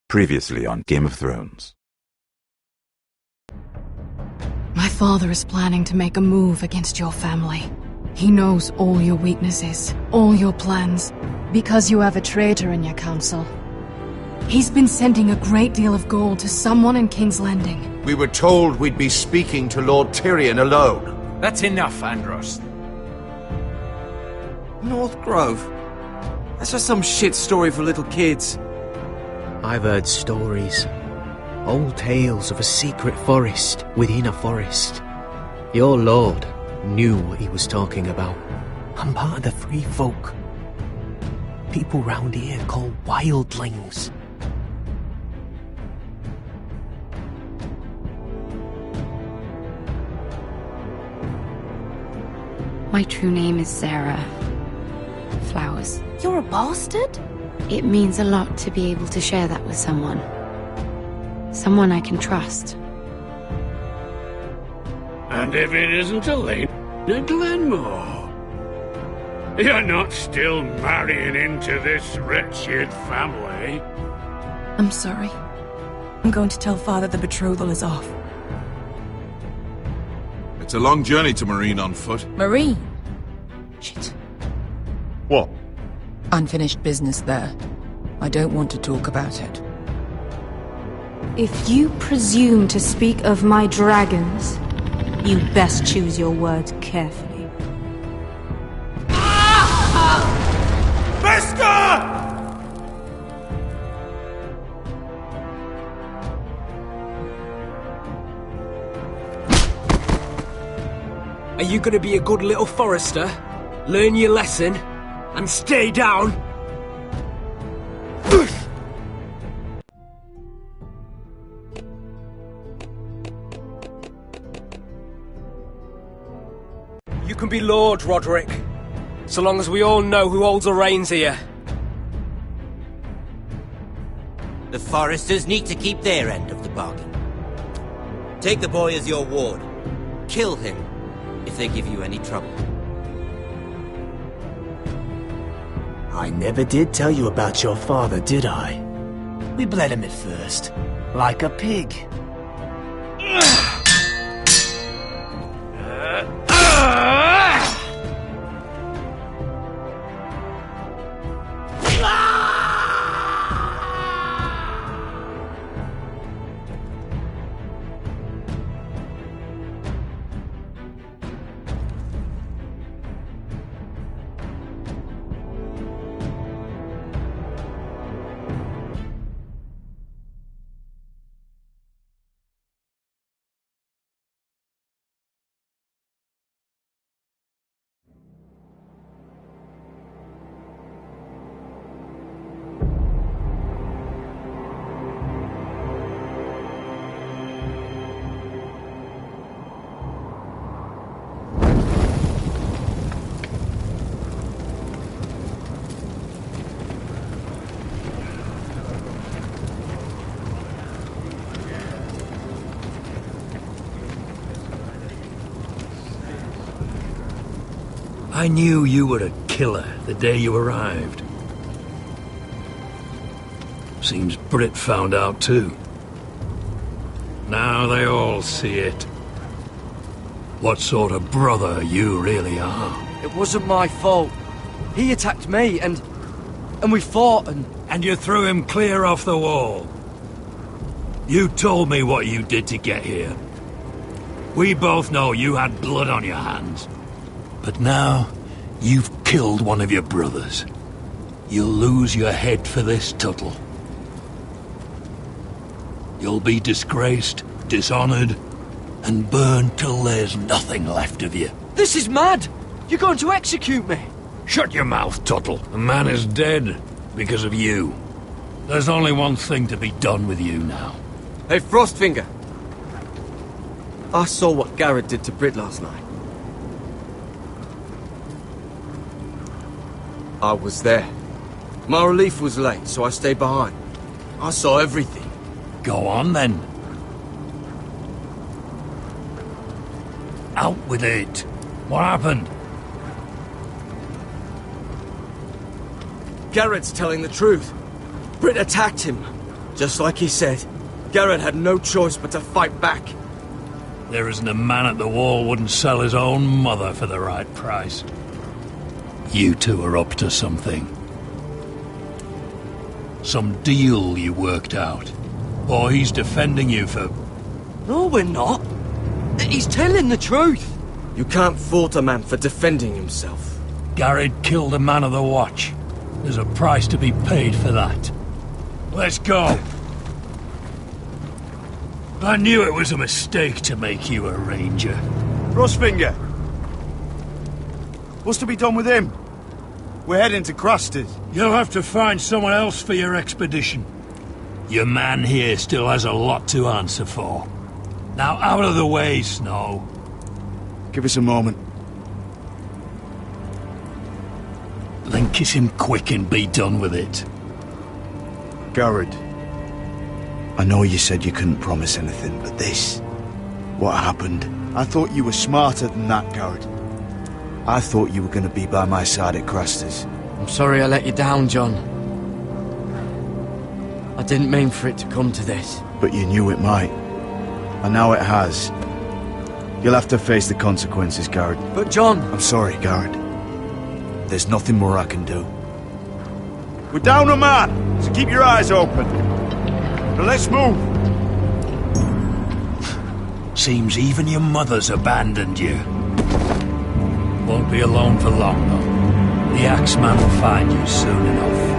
Previously on Game of Thrones. My father is planning to make a move against your family. He knows all your weaknesses, all your plans, because you have a traitor in your council. He's been sending a great deal of gold to someone in King's Landing. We were told we'd be speaking to Lord Tyrion alone. That's enough, Andros. North Grove? That's just some shit story for little kids. I've heard stories. Old tales of a secret forest within a forest. Your lord knew what he was talking about. I'm part of the free folk. People round here called wildlings. My true name is Sarah Flowers. You're a bastard? It means a lot to be able to share that with someone. Someone I can trust. And if it isn't Elena Glenmore, you're not still marrying into this wretched family. I'm sorry. I'm going to tell Father the betrothal is off. It's a long journey to Marine on foot. Marine? Shit. What? Unfinished business there. I don't want to talk about it. If you presume to speak of my dragons, you best choose your words carefully. Are you gonna be a good little forester? Learn your lesson? And stay down? You can be Lord, Roderick. So long as we all know who holds the reins here. The Foresters need to keep their end of the bargain. Take the boy as your ward. Kill him if they give you any trouble. I never did tell you about your father, did I? We bled him at first, like a pig. I knew you were a killer the day you arrived. Seems Brit found out too. Now they all see it. What sort of brother you really are. It wasn't my fault. He attacked me and we fought and... And you threw him clear off the wall. You told me what you did to get here. We both know you had blood on your hands. But now, you've killed one of your brothers. You'll lose your head for this, Tuttle. You'll be disgraced, dishonored, and burned till there's nothing left of you. This is mad! You're going to execute me! Shut your mouth, Tuttle. The man is dead because of you. There's only one thing to be done with you now. Hey, Frostfinger! I saw what Garrett did to Brit last night. I was there. My relief was late, so I stayed behind. I saw everything. Go on, then. Out with it. What happened? Garrett's telling the truth. Brit attacked him. Just like he said, Garrett had no choice but to fight back. There isn't a man at the wall wouldn't sell his own mother for the right price. You two are up to something. Some deal you worked out. Or he's defending you for... No, we're not. He's telling the truth. You can't fault a man for defending himself. Garrett killed a man of the watch. There's a price to be paid for that. Let's go. I knew it was a mistake to make you a ranger. Frostfinger! What's to be done with him? We're heading to Cruster's. You'll have to find someone else for your expedition. Your man here still has a lot to answer for. Now out of the way, Snow. Give us a moment. Then kiss him quick and be done with it. Garrett, I know you said you couldn't promise anything, but this... what happened? I thought you were smarter than that, Garrett. I thought you were going to be by my side at Craster's. I'm sorry I let you down, John. I didn't mean for it to come to this. But you knew it might. And now it has. You'll have to face the consequences, Garrett. But John... I'm sorry, Garrett. There's nothing more I can do. We're down a man, so keep your eyes open. But let's move. Seems even your mother's abandoned you. Won't be alone for long, though. The Axeman will find you soon enough.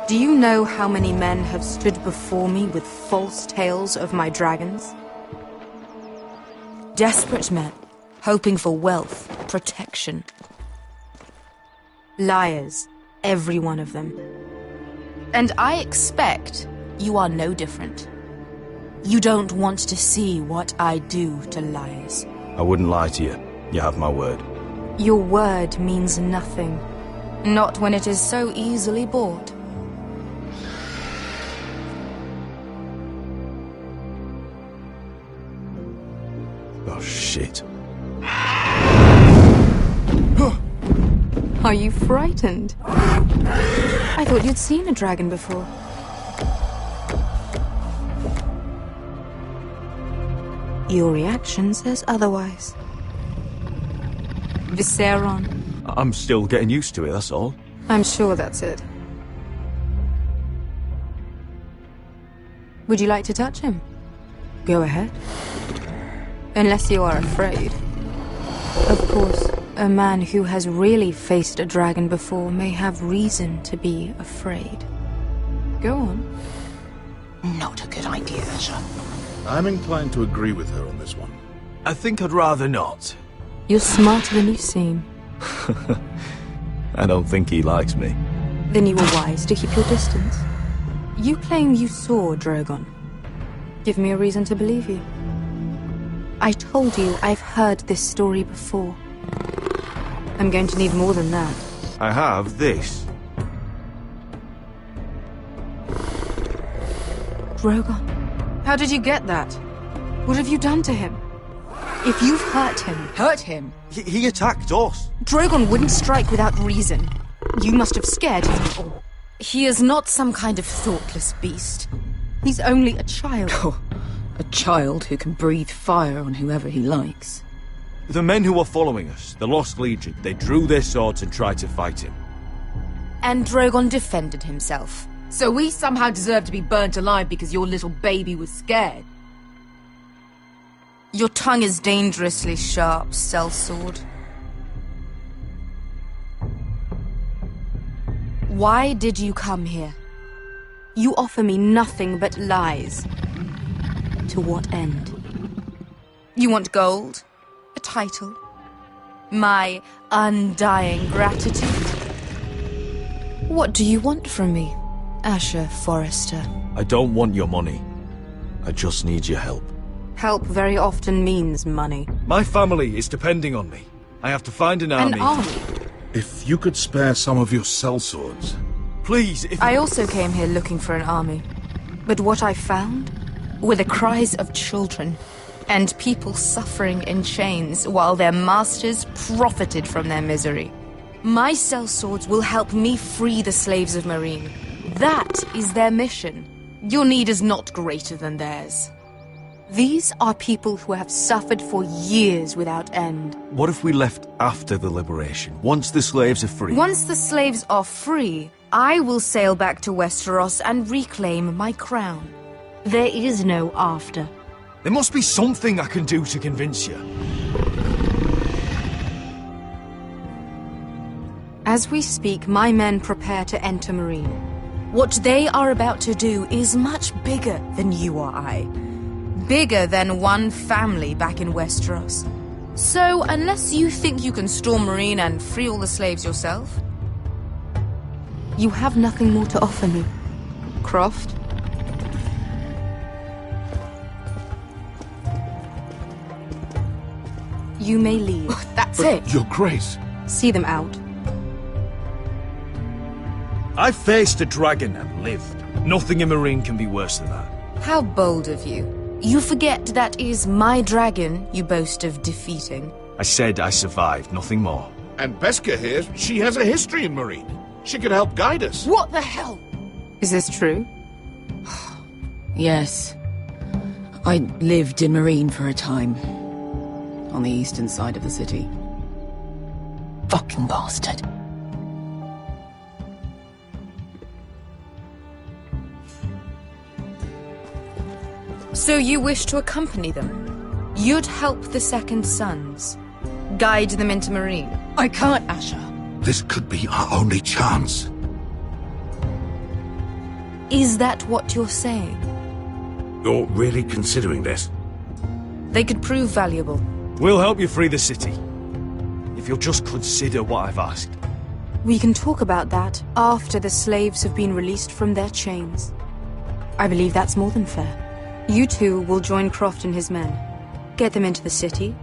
Do you know how many men have stood before me with false tales of my dragons? Desperate men, hoping for wealth, protection. Liars, every one of them. And I expect you are no different. You don't want to see what I do to liars. I wouldn't lie to you. You have my word. Your word means nothing. Not when it is so easily bought. Oh, shit. Are you frightened? I thought you'd seen a dragon before. Your reaction says otherwise. Viseron. I'm still getting used to it, that's all. I'm sure that's it. Would you like to touch him? Go ahead. Unless you are afraid. Of course, a man who has really faced a dragon before may have reason to be afraid. Go on. Not a good idea, sir. I'm inclined to agree with her on this one. I think I'd rather not. You're smarter than you seem. I don't think he likes me. Then you were wise to keep your distance. You claim you saw Drogon. Give me a reason to believe you. I told you I've heard this story before. I'm going to need more than that. I have this. Drogon. How did you get that? What have you done to him? If you've hurt him... Hurt him? He attacked us. Drogon wouldn't strike without reason. You must have scared him. Or... He is not some kind of thoughtless beast. He's only a child. Oh, a child who can breathe fire on whoever he likes. The men who were following us, the Lost Legion, they drew their swords and tried to fight him. And Drogon defended himself. So we somehow deserve to be burnt alive because your little baby was scared. Your tongue is dangerously sharp, sellsword. Why did you come here? You offer me nothing but lies. To what end? You want gold? A title? My undying gratitude? What do you want from me, Asher Forrester? I don't want your money. I just need your help. Help very often means money. My family is depending on me. I have to find an army. An army? If you could spare some of your sellswords. Please, if... I also came here looking for an army. But what I found were the cries of children and people suffering in chains while their masters profited from their misery. My sellswords will help me free the slaves of Meereen. That is their mission. Your need is not greater than theirs. These are people who have suffered for years without end. What if we left after the liberation, once the slaves are free? Once the slaves are free, I will sail back to Westeros and reclaim my crown. There is no after. There must be something I can do to convince you. As we speak, my men prepare to enter Meereen. What they are about to do is much bigger than you or I. Bigger than one family back in Westeros. So, unless you think you can storm Meereen and free all the slaves yourself... You have nothing more to offer me, Croft. You may leave. That's it. Your Grace. See them out. I faced a dragon and lived. Nothing in Meereen can be worse than that. How bold of you. You forget that is my dragon you boast of defeating. I said I survived, nothing more. And Beskha here, she has a history in Meereen. She could help guide us. What the hell? Is this true? Yes. I lived in Meereen for a time. On the eastern side of the city. Fucking bastard. So you wish to accompany them? You'd help the Second Sons? Guide them into Meereen? I can't, Asher. This could be our only chance. Is that what you're saying? You're really considering this? They could prove valuable. We'll help you free the city. If you'll just consider what I've asked. We can talk about that after the slaves have been released from their chains. I believe that's more than fair. You two will join Croft and his men. Get them into the city,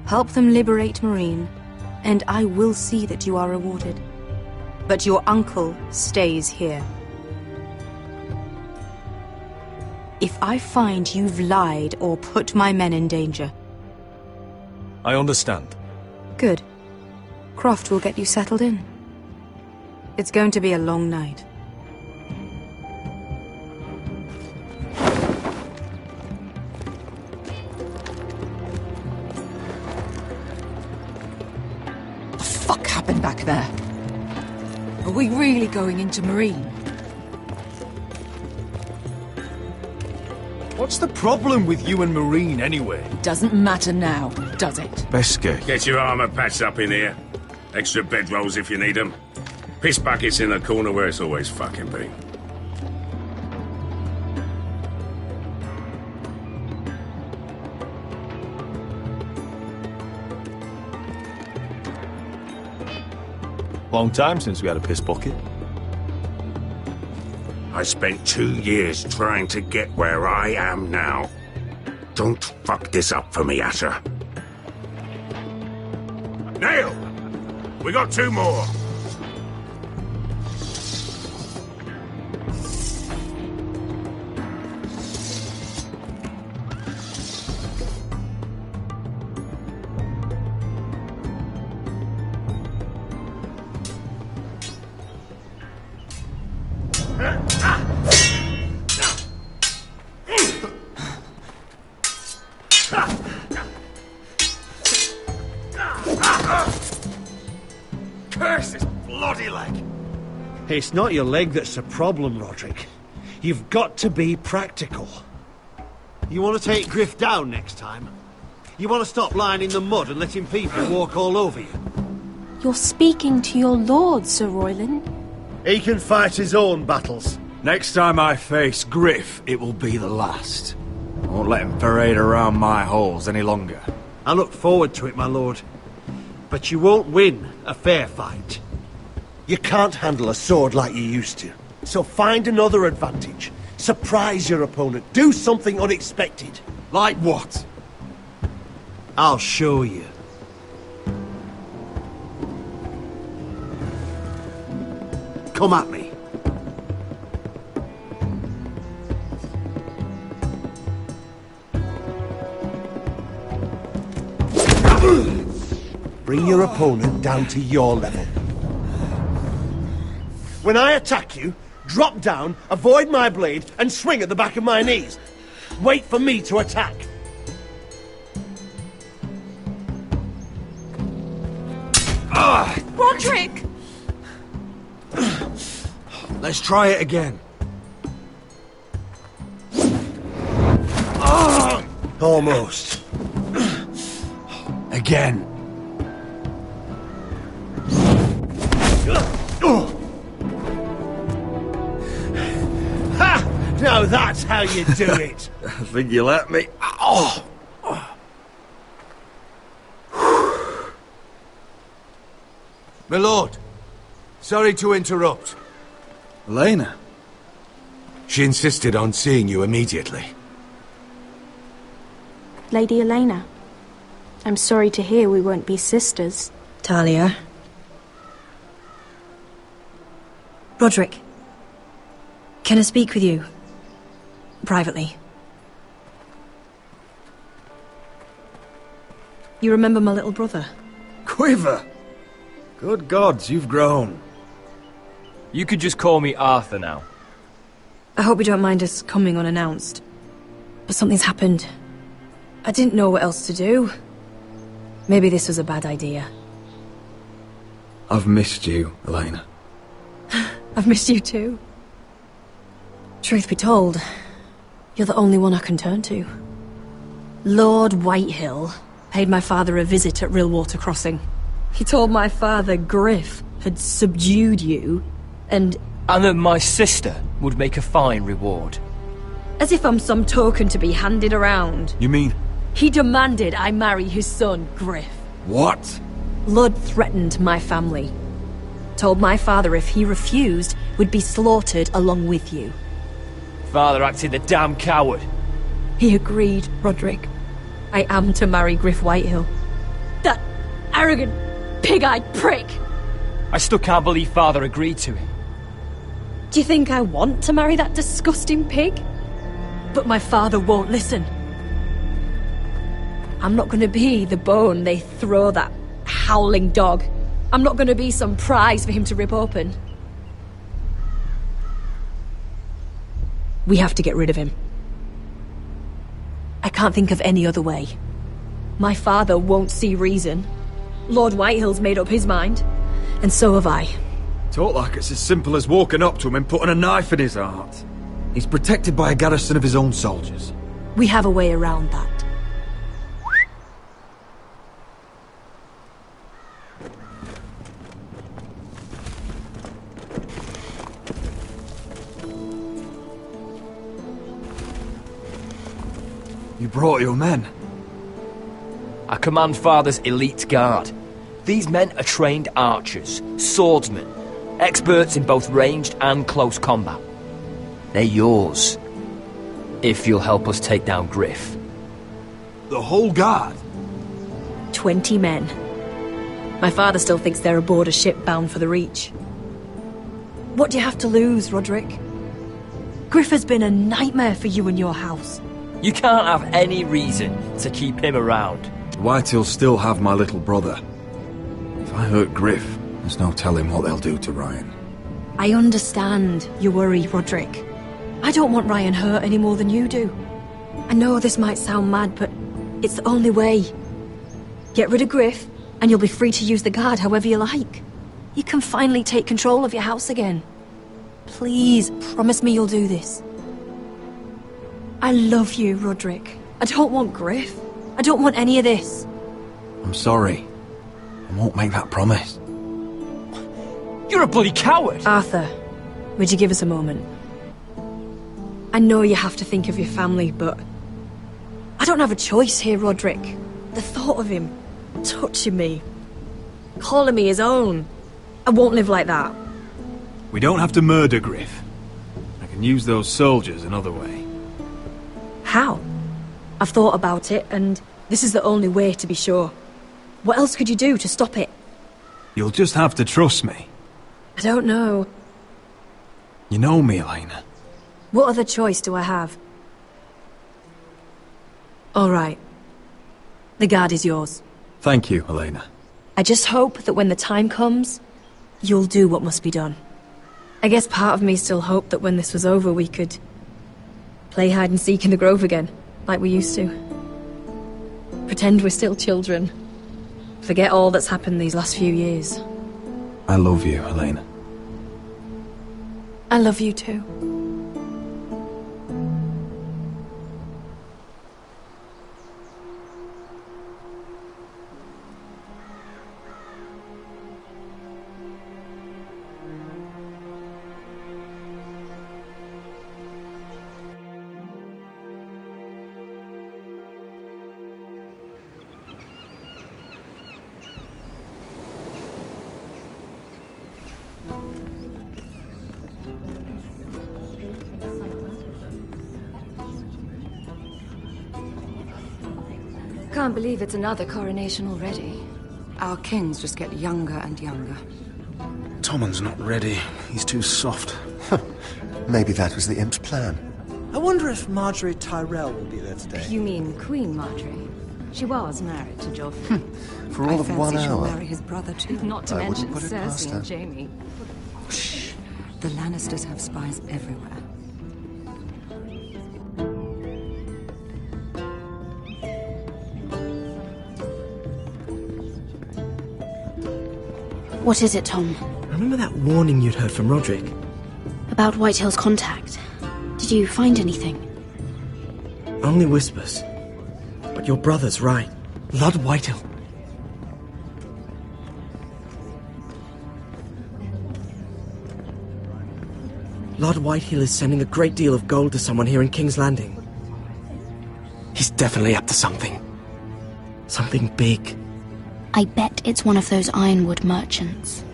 help them liberate Meereen, and I will see that you are rewarded. But your uncle stays here. If I find you've lied or put my men in danger... I understand. Good. Croft will get you settled in. It's going to be a long night. What the fuck happened back there? Are we really going into Meereen? What's the problem with you and Meereen, anyway? It doesn't matter now, does it? Beskha. Get your armor patched up in here. Extra bedrolls if you need them. Piss buckets in the corner where it's always fucking been. Long time since we had a piss bucket. I spent 2 years trying to get where I am now. Don't fuck this up for me, Asher. Nail! We got 2 more! Curse this bloody leg! It's not your leg that's the problem, Roderick. You've got to be practical. You want to take Griff down next time? You want to stop lying in the mud and letting people walk all over you? You're speaking to your lord, Sir Royland. He can fight his own battles. Next time I face Griff, it will be the last. I won't let him parade around my halls any longer. I look forward to it, my lord. But you won't win a fair fight. You can't handle a sword like you used to. So find another advantage. Surprise your opponent. Do something unexpected. Like what? I'll show you. Come at me. Bring your opponent down to your level. When I attack you, drop down, avoid my blade, and swing at the back of my knees. Wait for me to attack. Roderick! Let's try it again. Almost. Again. Ha! Now that's how you do it. I think you let me. Oh! My lord, sorry to interrupt. Elena? She insisted on seeing you immediately. Lady Elena, I'm sorry to hear we won't be sisters. Talia. Roderick, can I speak with you? Privately. You remember my little brother? Quiver! Good gods, you've grown. You could just call me Arthur now. I hope you don't mind us coming unannounced. But something's happened. I didn't know what else to do. Maybe this was a bad idea. I've missed you, Elena. I've missed you too. Truth be told, you're the only one I can turn to. Lord Whitehill paid my father a visit at Rillwater Crossing. He told my father Griff had subdued you, and that my sister would make a fine reward. As if I'm some token to be handed around. You mean? He demanded I marry his son, Griff. What? Lud threatened my family. Told my father if he refused, we'd be slaughtered along with you. Father acted a damn coward. He agreed, Roderick. I am to marry Griff Whitehill. That arrogant, pig-eyed prick! I still can't believe Father agreed to it. Do you think I want to marry that disgusting pig? But my father won't listen. I'm not going to be the bone they throw that howling dog. I'm not going to be some prize for him to rip open. We have to get rid of him. I can't think of any other way. My father won't see reason. Lord Whitehill's made up his mind, and so have I. Talk like it's as simple as walking up to him and putting a knife in his heart. He's protected by a garrison of his own soldiers. We have a way around that. You brought your men? I command Father's elite guard. These men are trained archers, swordsmen, experts in both ranged and close combat. They're yours. If you'll help us take down Griff. The whole guard? 20 men. My father still thinks they're aboard a ship bound for the Reach. What do you have to lose, Roderick? Griff has been a nightmare for you and your house. You can't have any reason to keep him around. Whitehill'll still have my little brother. If I hurt Griff, there's no telling what they'll do to Ryan. I understand your worry, Roderick. I don't want Ryan hurt any more than you do. I know this might sound mad, but it's the only way. Get rid of Griff, and you'll be free to use the guard however you like. You can finally take control of your house again. Please, promise me you'll do this. I love you, Roderick. I don't want Griff. I don't want any of this. I'm sorry. I won't make that promise. You're a bloody coward! Arthur, would you give us a moment? I know you have to think of your family, but I don't have a choice here, Roderick. The thought of him touching me, calling me his own, I won't live like that. We don't have to murder Griff. I can use those soldiers another way. How? I've thought about it, and this is the only way to be sure. What else could you do to stop it? You'll just have to trust me. I don't know. You know me, Elena. What other choice do I have? All right. The guard is yours. Thank you, Elena. I just hope that when the time comes, you'll do what must be done. I guess part of me still hoped that when this was over we could play hide and seek in the grove again, like we used to. Pretend we're still children. Forget all that's happened these last few years. I love you, Elena. I love you too. Can't believe it's another coronation already. Our kings just get younger and younger. Tommen's not ready. He's too soft. Maybe that was the imp's plan. I wonder if Marjorie Tyrell will be there today. You mean Queen Marjorie? She was married to Joffrey. For all of 1 she'll hour. marry his brother too. Not to I mention wouldn't put it past Cersei her. and Jaime. Shh. The Lannisters have spies everywhere. What is it, Tom? Remember that warning you'd heard from Roderick? About Whitehill's contact. Did you find anything? Only whispers. But your brother's right. Lord Whitehill. Lord Whitehill is sending a great deal of gold to someone here in King's Landing. He's definitely up to something. Something big. I bet it's one of those ironwood merchants.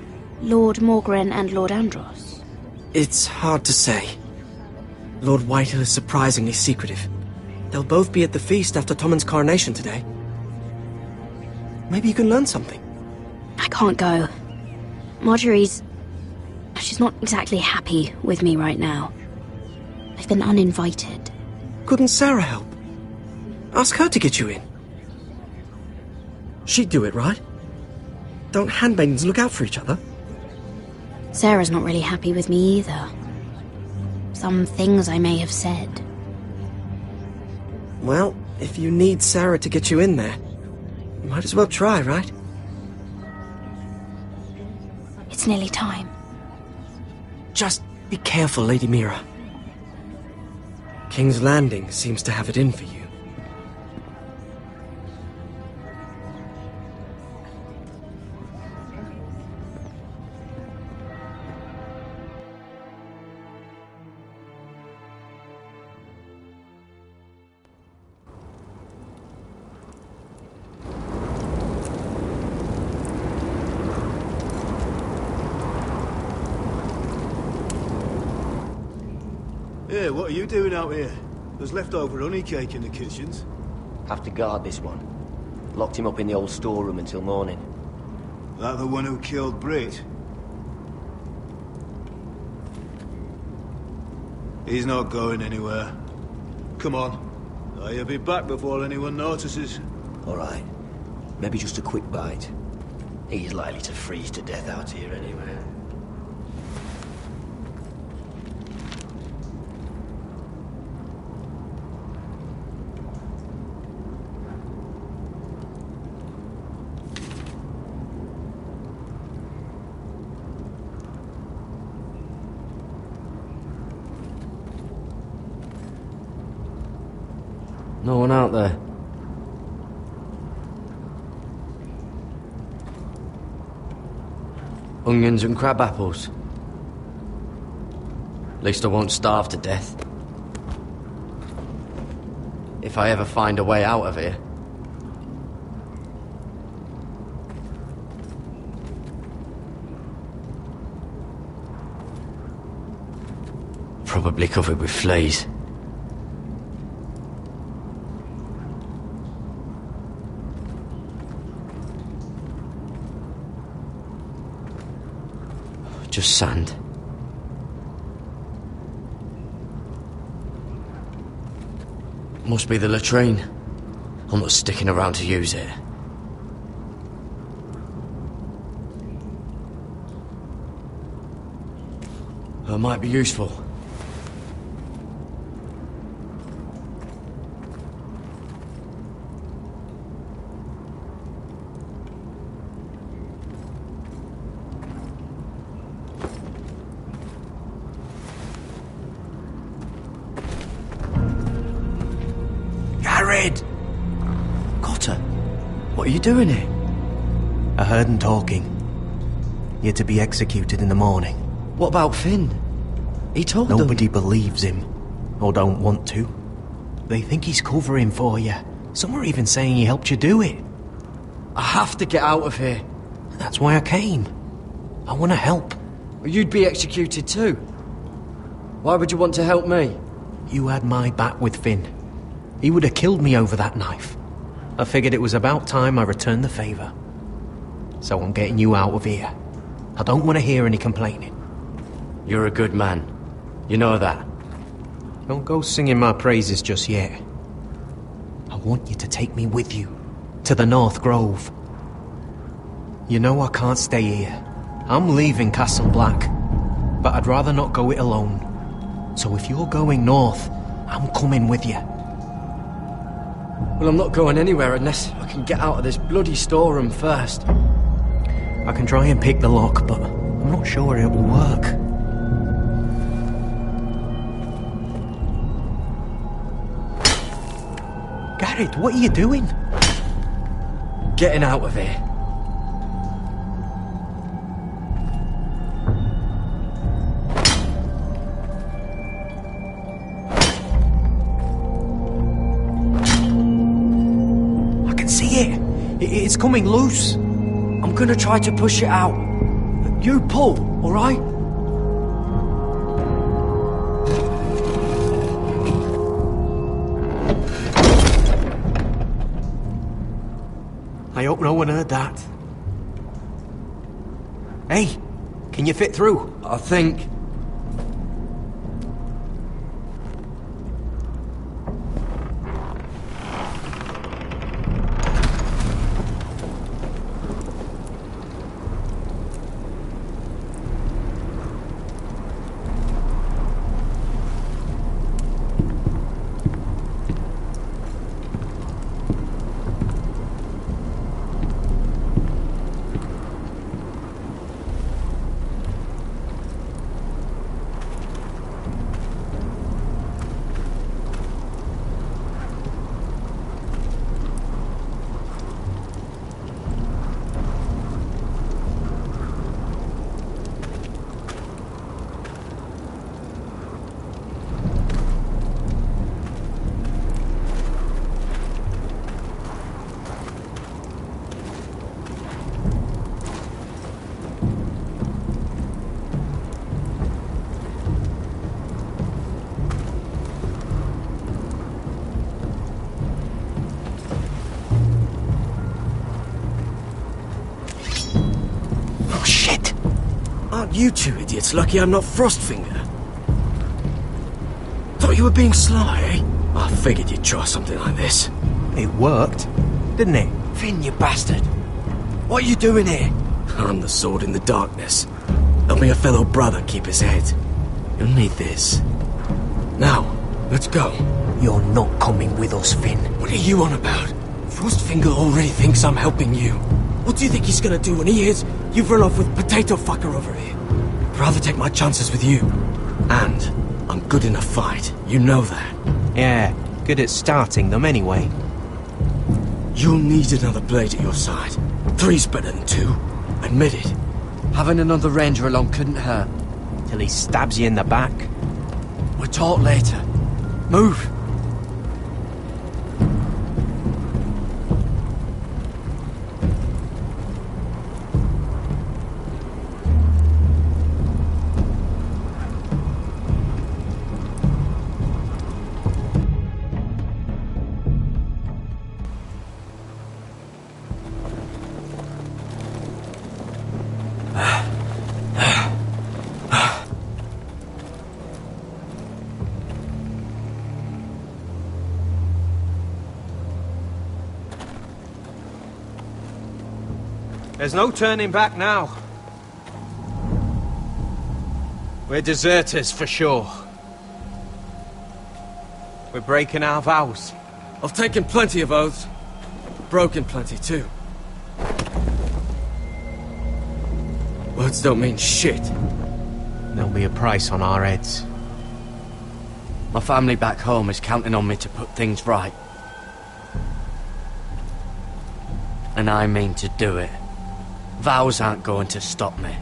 Lord Morgren and Lord Andros. It's hard to say. Lord Whitehill is surprisingly secretive. They'll both be at the feast after Tommen's coronation today. Maybe you can learn something. I can't go. Marjorie's... she's not exactly happy with me right now. I've been uninvited. Couldn't Sarah help? Ask her to get you in. She'd do it, right? Don't handmaidens look out for each other? Sarah's not really happy with me either. Some things I may have said. Well, if you need Sarah to get you in there, you might as well try, right? It's nearly time. Just be careful, Lady Mira. King's Landing seems to have it in for you. Yeah, what are you doing out here? There's leftover honey cake in the kitchens. Have to guard this one. Locked him up in the old storeroom until morning. That the one who killed Brit? He's not going anywhere. Come on. I'll be back before anyone notices. All right. Maybe just a quick bite. He's likely to freeze to death out here anyway. No one out there. Onions and crab apples. At least I won't starve to death. If I ever find a way out of here. Probably covered with fleas. Just sand. Must be the latrine. I'm not sticking around to use it. It might be useful. Cotter, what are you doing here? I heard them talking. You're to be executed in the morning. What about Finn? He told them... Nobody believes him, or don't want to. They think he's covering for you. Some are even saying he helped you do it. I have to get out of here. That's why I came. I want to help. You'd be executed too. Why would you want to help me? You had my back with Finn. He would have killed me over that knife. I figured it was about time I returned the favour. So I'm getting you out of here. I don't want to hear any complaining. You're a good man. You know that. Don't go singing my praises just yet. I want you to take me with you. To the North Grove. You know I can't stay here. I'm leaving Castle Black. But I'd rather not go it alone. So if you're going north, I'm coming with you. Well, I'm not going anywhere unless I can get out of this bloody storeroom first. I can try and pick the lock, but I'm not sure it will work. Garrett, what are you doing? Getting out of here. It's coming loose. I'm gonna try to push it out. You pull, all right? I hope no one heard that. Hey, can you fit through? I think... You two idiots lucky I'm not Frostfinger. Thought you were being sly, eh? I figured you'd try something like this. It worked, didn't it? Finn, you bastard! What are you doing here? I'm the sword in the darkness. Helping a fellow brother keep his head. You'll need this. Now, let's go. You're not coming with us, Finn. What are you on about? Frostfinger already thinks I'm helping you. What do you think he's gonna do when he hears you've run off with Potato Fucker over here? I'd rather take my chances with you. And I'm good in a fight. You know that. Yeah, good at starting them anyway. You'll need another blade at your side. 3's better than 2. Admit it. Having another ranger along couldn't hurt. Till he stabs you in the back. We'll talk later. Move. There's no turning back now. We're deserters for sure. We're breaking our vows. I've taken plenty of oaths. Broken plenty too. Words don't mean shit. There'll be a price on our heads. My family back home is counting on me to put things right. And I mean to do it. Vows aren't going to stop me.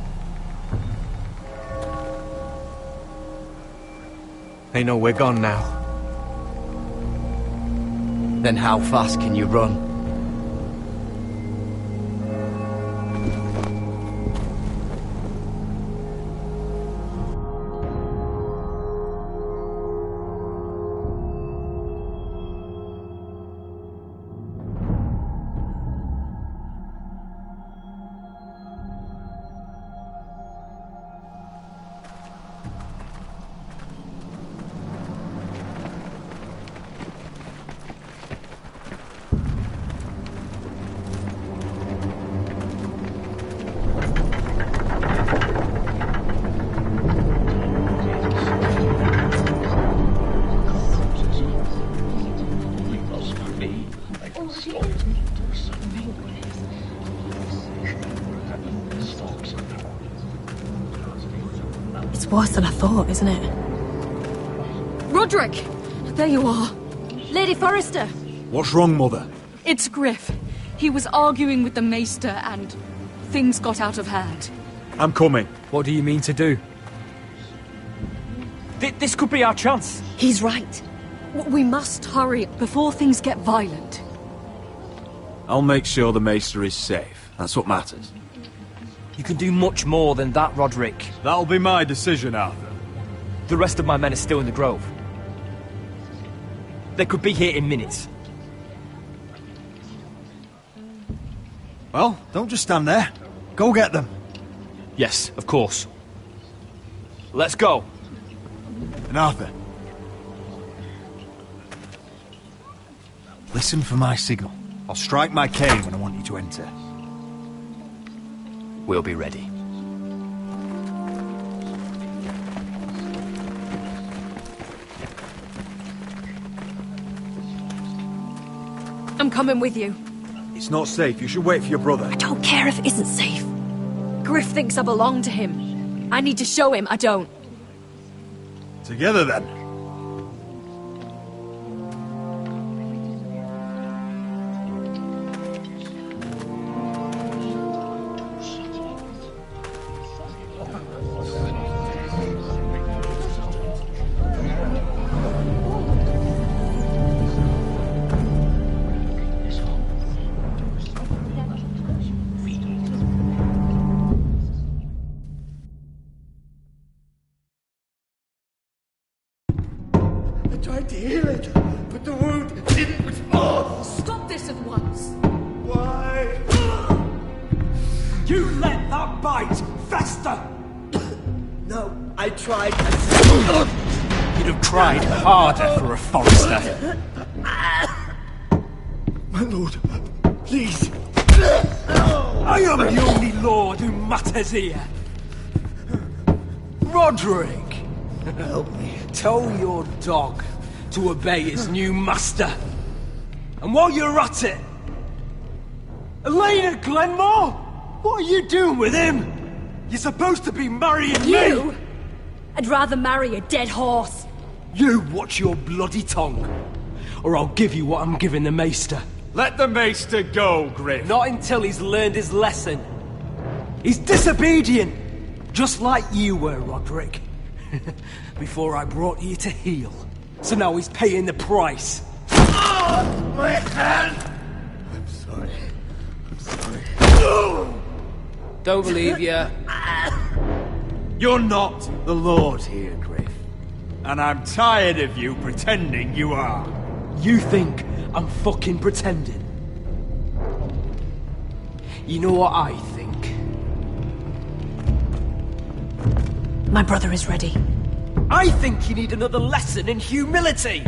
They know we're gone now. Then how fast can you run? It's worse than I thought, isn't it? Roderick! There you are. Lady Forrester! What's wrong, Mother? It's Griff. He was arguing with the Maester and things got out of hand. I'm coming. What do you mean to do? This could be our chance. He's right. We must hurry before things get violent. I'll make sure the Maester is safe. That's what matters. You can do much more than that, Roderick. That'll be my decision, Arthur. The rest of my men are still in the grove. They could be here in minutes. Well, don't just stand there. Go get them. Yes, of course. Let's go. And Arthur, listen for my signal. I'll strike my cane when I want you to enter. We'll be ready. I'm coming with you. It's not safe. You should wait for your brother. I don't care if it isn't safe. Griff thinks I belong to him. I need to show him I don't. Together, then. Tried to heal it, but the wound didn't respond. Stop this at once. Why? You let that bite fester! No, I tried. You'd have tried harder for a Forester. My lord, please. I am the only lord who matters here. Roderick! Help me. Tell your dog to obey his new master. And while you're at it... Elena Glenmore? What are you doing with him? You're supposed to be marrying You? me! I'd rather marry a dead horse. You watch your bloody tongue, or I'll give you what I'm giving the Maester. Let the Maester go, Griff. Not until he's learned his lesson. He's disobedient, just like you were, Roderick. Before I brought you to heel. So now he's paying the price. Oh, my hand! I'm sorry. I'm sorry. Don't believe you. You're not the Lord here, Griff. And I'm tired of you pretending you are. You think I'm fucking pretending? You know what I think? My brother is ready. I think you need another lesson in humility.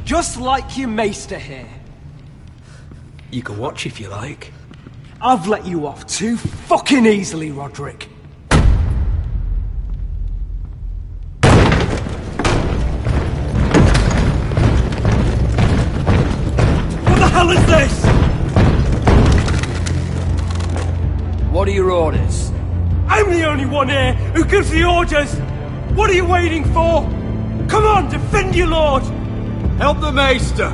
Just like your Maester here. You can watch if you like. I've let you off too fucking easily, Roderick. What the hell is this? What are your orders? I'm the only one here who gives the orders! What are you waiting for? Come on, defend your lord! Help the Maester!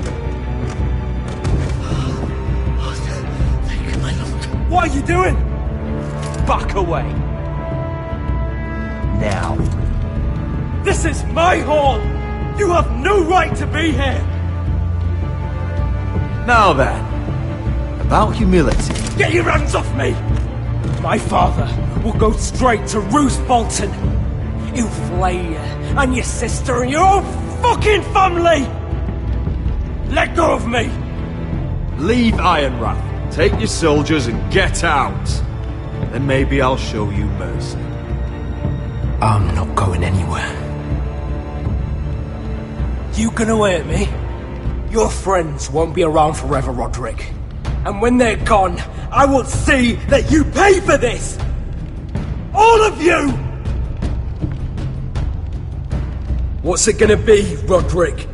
Thank you, my lord. What are you doing? Back away. Now. This is my hall! You have no right to be here! Now then, about humility. Get your hands off me! My father will go straight to Roose Bolton. He'll flay you, and your sister, and your whole fucking family! Let go of me! Leave Ironrath, take your soldiers and get out. Then maybe I'll show you mercy. I'm not going anywhere. You gonna hurt me? Your friends won't be around forever, Roderick. And when they're gone, I will see that you pay for this! All of you! What's it gonna be, Roderick?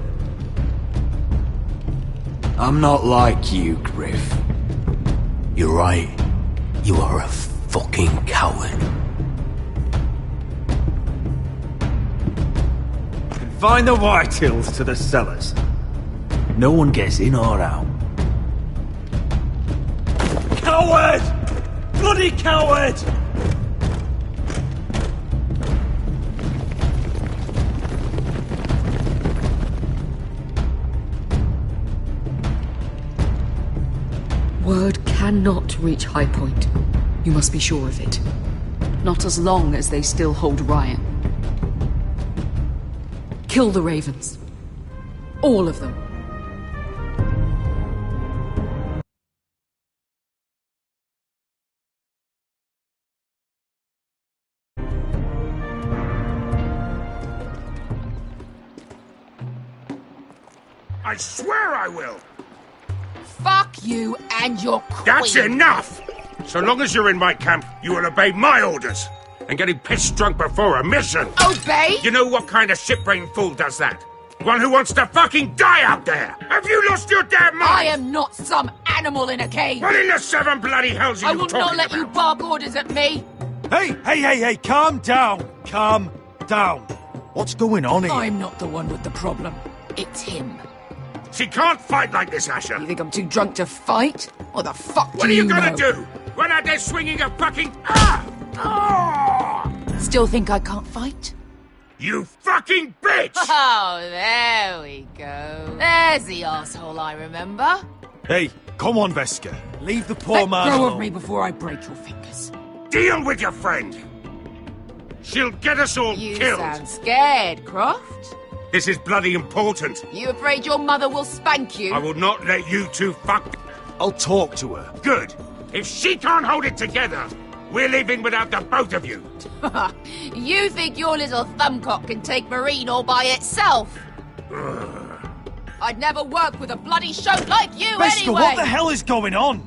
I'm not like you, Griff. You're right. You are a fucking coward. Confine the Whitehills to the cellars. No one gets in or out. Coward! Bloody coward! Word cannot reach High Point. You must be sure of it. Not as long as they still hold Ryan. Kill the ravens. All of them. I swear I will! Fuck you and your queen. That's enough! So long as you're in my camp, you will obey my orders. And getting pissed drunk before a mission. Obey? You know what kind of shit-brained fool does that? One who wants to fucking die out there! Have you lost your damn mind? I am not some animal in a cage. What in the seven bloody hells are I you will talking not let about? you bark orders at me. Hey, calm down. Calm down. What's going on here? I'm not the one with the problem. It's him. She can't fight like this, Asher. You think I'm too drunk to fight? What the fuck What do are you you gonna know? do? Run out there swinging a fucking... Still think I can't fight? You fucking bitch! Oh, there we go. There's the asshole I remember. Hey, come on, Veska. Leave the poor Let man go alone. of me before I break your fingers. Deal with your friend. She'll get us all You killed. sound scared, Croft. This is bloody important. You afraid your mother will spank you? I will not let you two fuck... I'll talk to her. Good. If she can't hold it together, We're leaving without the both of you. You think your little thumbcock can take Marine all by itself? I'd never work with a bloody shote like you Beskha, anyway! what the hell is going on?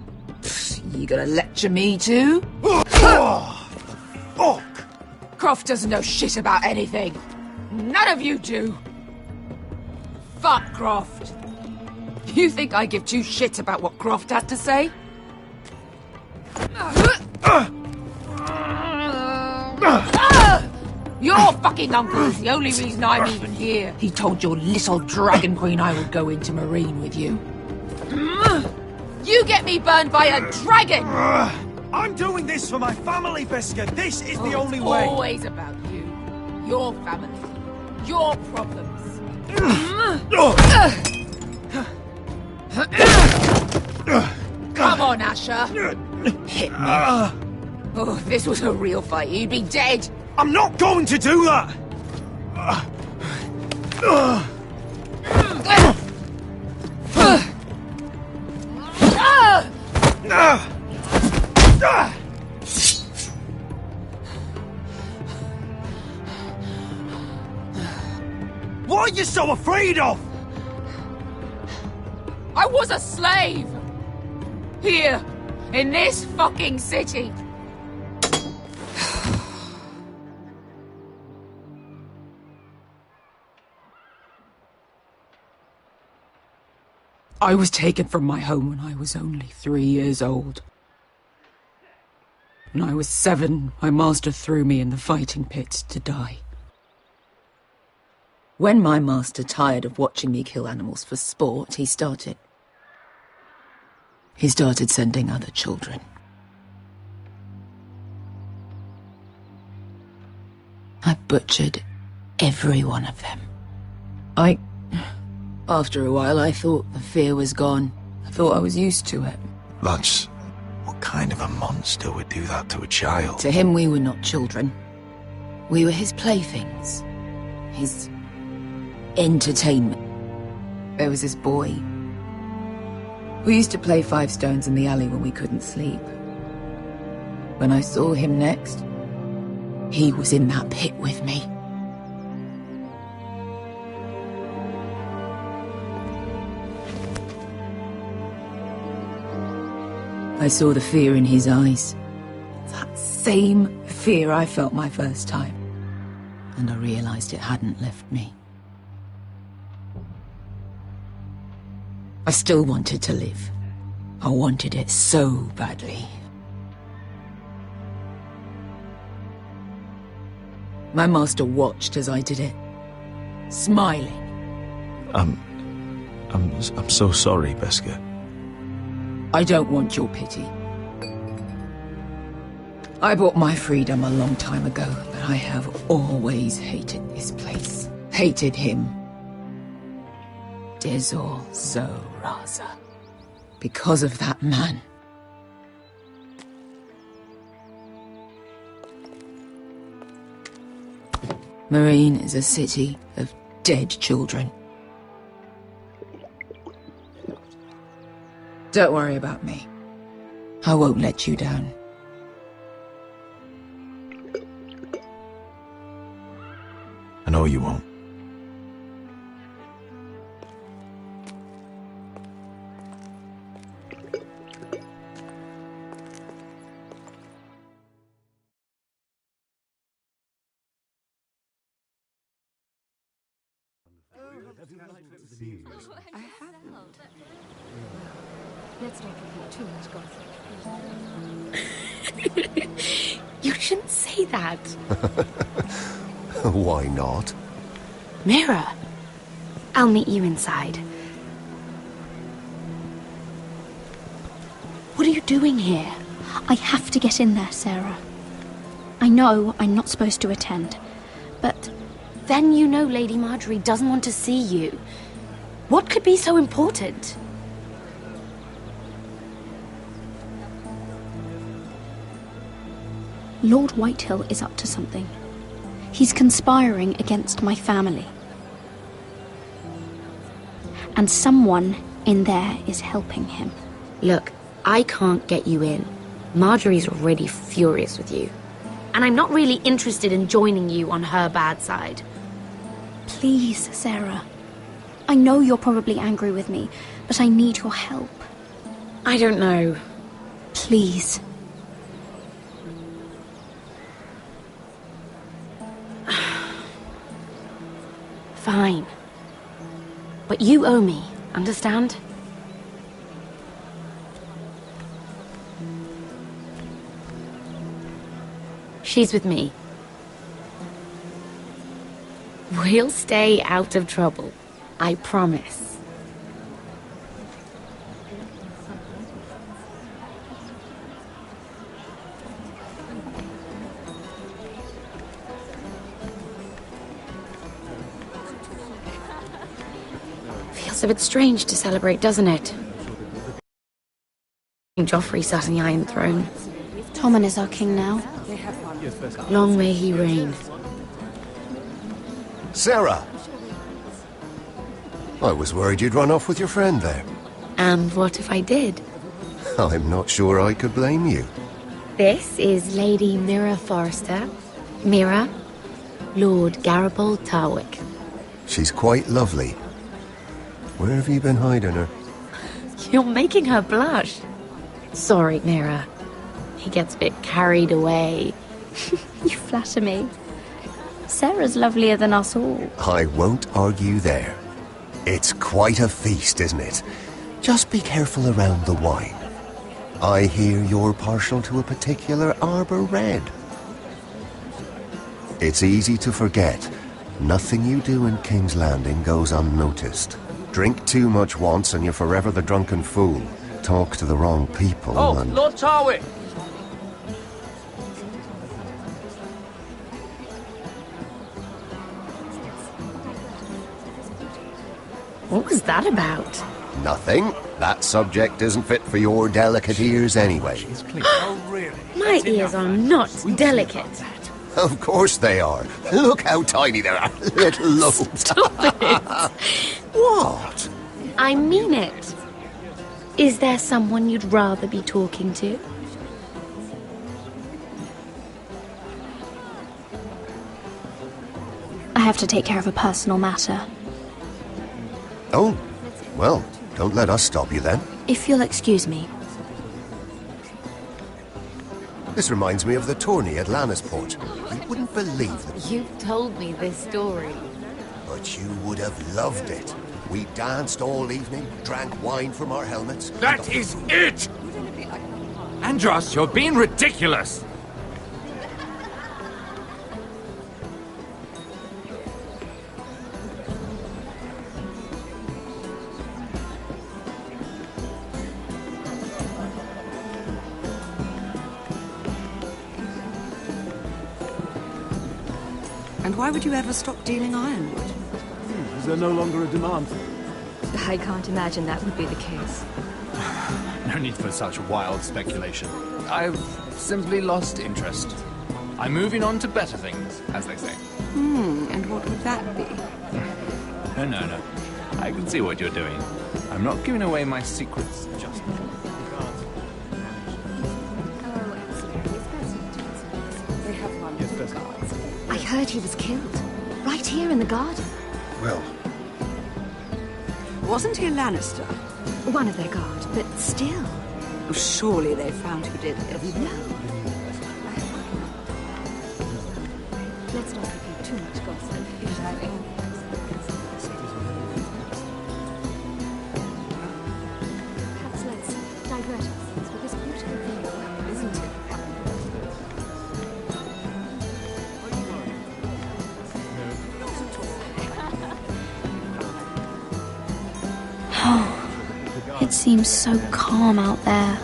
You gonna lecture me too? Fuck! Croft doesn't know shit about anything. None of you do. Fuck Croft. You think I give two shits about what Croft has to say? Your fucking uncle is the only reason I'm even here. He told your little dragon queen I would go into Marine with you. You get me burned by a dragon! I'm doing this for my family, Beskha. This is the only it's way. Always about you. Your family. Your problems. Come on, Asher. Hit me. Oh, if this was a real fight, you'd be dead. I'm not going to do that! What are you so afraid of? I was a slave! Here, in this fucking city. I was taken from my home when I was only 3 years old. When I was 7, my master threw me in the fighting pit to die. When my master tired of watching me kill animals for sport, he started sending other children. I butchered every one of them. After a while, I thought the fear was gone. I thought I was used to it. Lads, what kind of a monster would do that to a child? To him, we were not children. We were his playthings. His entertainment. There was this boy. We used to play 5 stones in the alley when we couldn't sleep. When I saw him next, he was in that pit with me. I saw the fear in his eyes. That same fear I felt my first time. And I realized it hadn't left me. I still wanted to live. I wanted it so badly. My master watched as I did it, smiling. I'm so sorry, Beskha. I don't want your pity. I bought my freedom a long time ago, but I have always hated this place. Hated him. Dezor Zoraza. Because of that man. Marine is a city of dead children. Don't worry about me. I won't let you down. I know you won't. Let's not repeat too much gossip. You shouldn't say that. Why not? Mira, I'll meet you inside. What are you doing here? I have to get in there, Sarah. I know I'm not supposed to attend, but then you know Lady Marjorie doesn't want to see you. What could be so important? Lord Whitehill is up to something. He's conspiring against my family. And someone in there is helping him. Look, I can't get you in. Marjorie's already furious with you. And I'm not really interested in joining you on her bad side. Please, Sarah. I know you're probably angry with me, but I need your help. I don't know. Please. Fine. But you owe me, understand? She's with me. We'll stay out of trouble. I promise. Feels a bit strange to celebrate, doesn't it? Joffrey sat on the Iron Throne. Tommen is our king now. Long may he reign. Sarah! I was worried you'd run off with your friend there. And what if I did? I'm not sure I could blame you. This is Lady Mira Forrester. Mira, Lord Garibald Tarwick. She's quite lovely. Where have you been hiding her? You're making her blush. Sorry, Mira. He gets a bit carried away. You flatter me. Sarah's lovelier than us all. I won't argue there. It's quite a feast, isn't it? Just be careful around the wine. I hear you're partial to a particular Arbor Red. It's easy to forget. Nothing you do in King's Landing goes unnoticed. Drink too much once and you're forever the drunken fool. Talk to the wrong people and... Lord Tarwick! What was that about? Nothing. That subject isn't fit for your delicate ears anyway. My ears are not delicate. Of course they are. Look how tiny they are. Little lobes. Stop it. What? I mean it. Is there someone you'd rather be talking to? I have to take care of a personal matter. Oh, well, don't let us stop you then. If you'll excuse me. This reminds me of the tourney at Lannisport. You wouldn't believe it. You've told me this story. But you would have loved it. We danced all evening, drank wine from our helmets. That is it! Andros, you're being ridiculous! And why would you ever stop dealing ironwood? Is there no longer a demand? I can't imagine that would be the case. No need for such wild speculation. I've simply lost interest. I'm moving on to better things, as they say. And what would that be? No. I can see what you're doing. I'm not giving away my secrets just now. I heard he was killed. Right here in the garden. Well... Wasn't he a Lannister? One of their guard, but still. Surely they found who did it. No. Let's not repeat too much gossip. Perhaps let's divert ourselves with this beautiful view, isn't it? It seems so calm out there.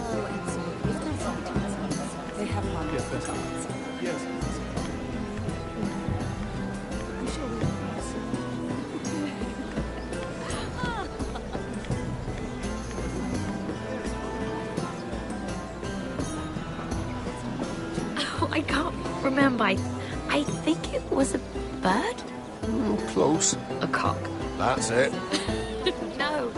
Oh, I can't remember. I think it was a bird? Close. A cock. That's it. No.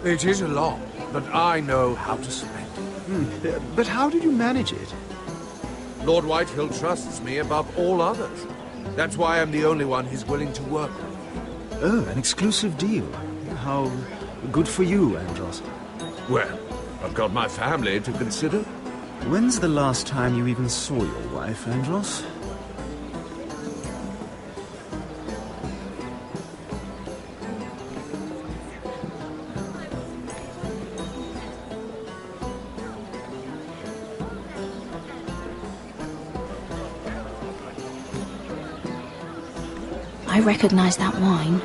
It is a lot, but I know how to spend it. But how did you manage it? Lord Whitehill trusts me above all others. That's why I'm the only one he's willing to work with. Oh, an exclusive deal. How good for you, Andros. Well, I've got my family to consider. When's the last time you even saw your wife, Andros? I recognize that wine.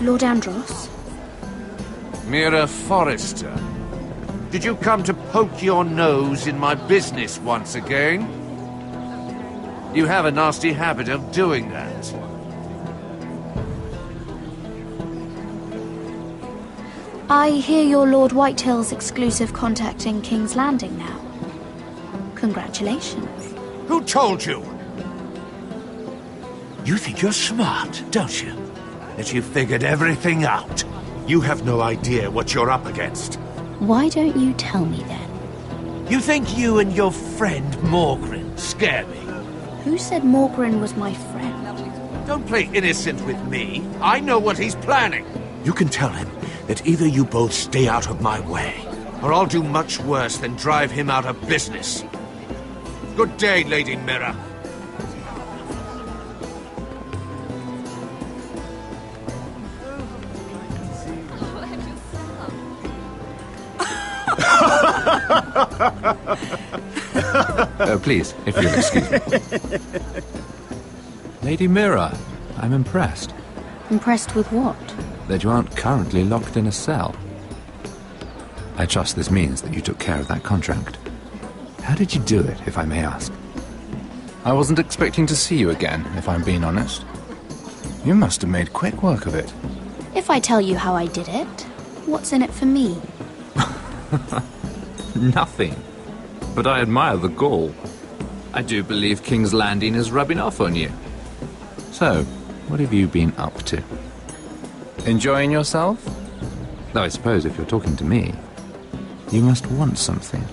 Lord Andros? Mira Forrester, did you come to poke your nose in my business once again? You have a nasty habit of doing that. I hear you're Lord Whitehill's exclusive contact in King's Landing now. Congratulations. Who told you? You think you're smart, don't you? That you figured everything out. You have no idea what you're up against. Why don't you tell me then? You think you and your friend Morgrin scare me? Who said Morgrin was my friend? Don't play innocent with me. I know what he's planning. You can tell him that either you both stay out of my way, or I'll do much worse than drive him out of business. Good day, Lady Mira. Please, if you'll excuse me. Lady Mira, I'm impressed. Impressed with what? That you aren't currently locked in a cell. I trust this means that you took care of that contract. How did you do it, if I may ask? I wasn't expecting to see you again, if I'm being honest. You must have made quick work of it. If I tell you how I did it, what's in it for me? Nothing. But I admire the gall. I do believe King's Landing is rubbing off on you. So, what have you been up to? Enjoying yourself? Though I suppose if you're talking to me, you must want something.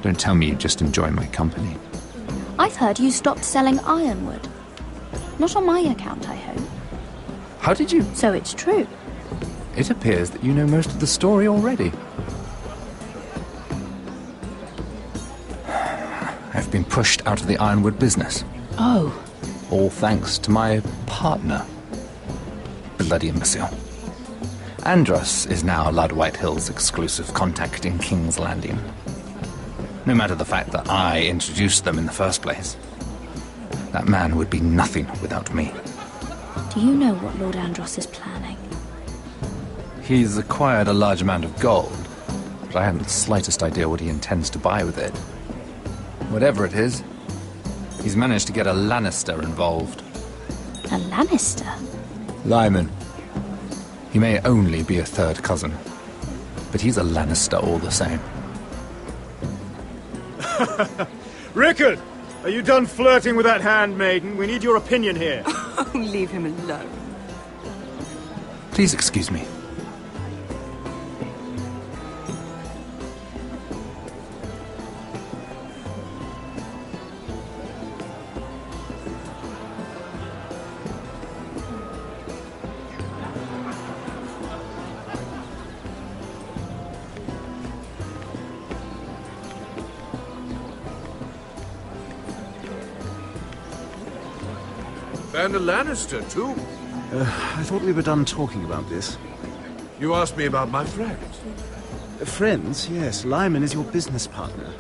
Don't tell me you just enjoy my company. I've heard you stopped selling ironwood. Not on my account, I hope. How did you? So it's true. It appears that you know most of the story already. I've been pushed out of the ironwood business. Oh. All thanks to my partner. Bloody imbecile. Andros is now Lord Whitehill's exclusive contact in King's Landing. No matter the fact that I introduced them in the first place. That man would be nothing without me. Do you know what Lord Andros is planning? He's acquired a large amount of gold, but I haven't the slightest idea what he intends to buy with it. Whatever it is, he's managed to get a Lannister involved. A Lannister? Lyman. He may only be a third cousin, but he's a Lannister all the same. Rickard! Are you done flirting with that handmaiden? We need your opinion here. Oh, leave him alone. Please excuse me. And a Lannister, too. I thought we were done talking about this. You asked me about my friends. Friends, yes. Lyman is your business partner.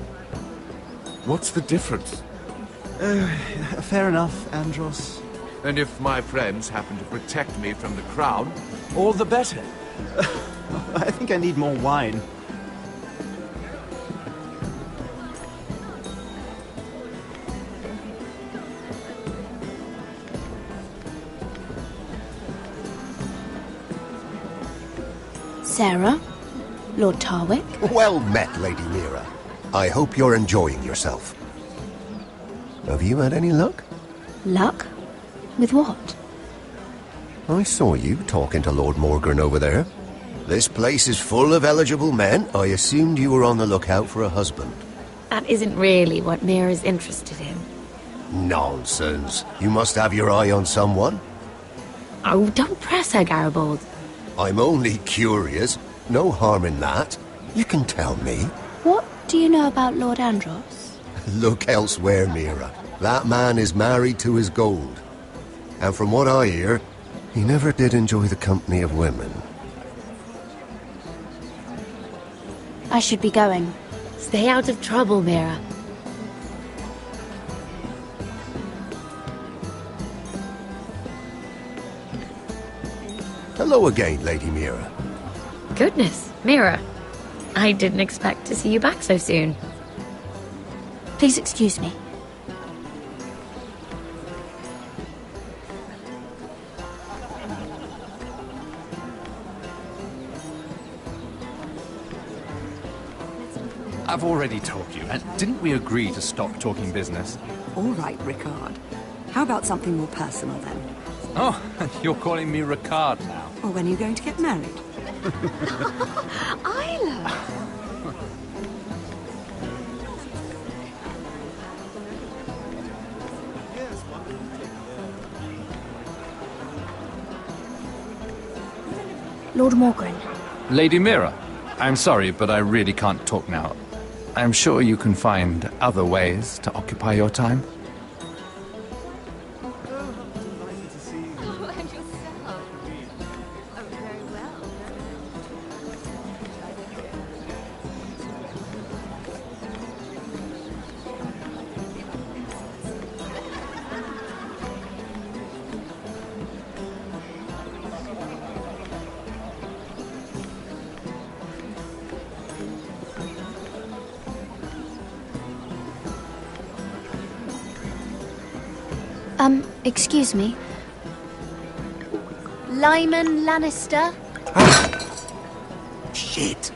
What's the difference? Fair enough, Andros. And if my friends happen to protect me from the crown, all the better. I think I need more wine. Sarah? Lord Tarwick? Well met, Lady Mira. I hope you're enjoying yourself. Have you had any luck? Luck? With what? I saw you talking to Lord Morgan over there. This place is full of eligible men. I assumed you were on the lookout for a husband. That isn't really what Mira's interested in. Nonsense. You must have your eye on someone. Oh, don't press her, Garibaldi. I'm only curious. No harm in that. You can tell me. What do you know about Lord Andros? Look elsewhere, Mira. That man is married to his gold. And from what I hear, he never did enjoy the company of women. I should be going. Stay out of trouble, Mira. Hello again, Lady Mira. Goodness, Mira. I didn't expect to see you back so soon. Please excuse me. I've already told you, and didn't we agree to stop talking business? All right, Ricard. How about something more personal then? Oh, you're calling me Ricard now. Or when are you going to get married? Isla! Lord Morgan. Lady Mira, I'm sorry, but I really can't talk now. I'm sure you can find other ways to occupy your time. Excuse me. Lyman Lannister? Shit.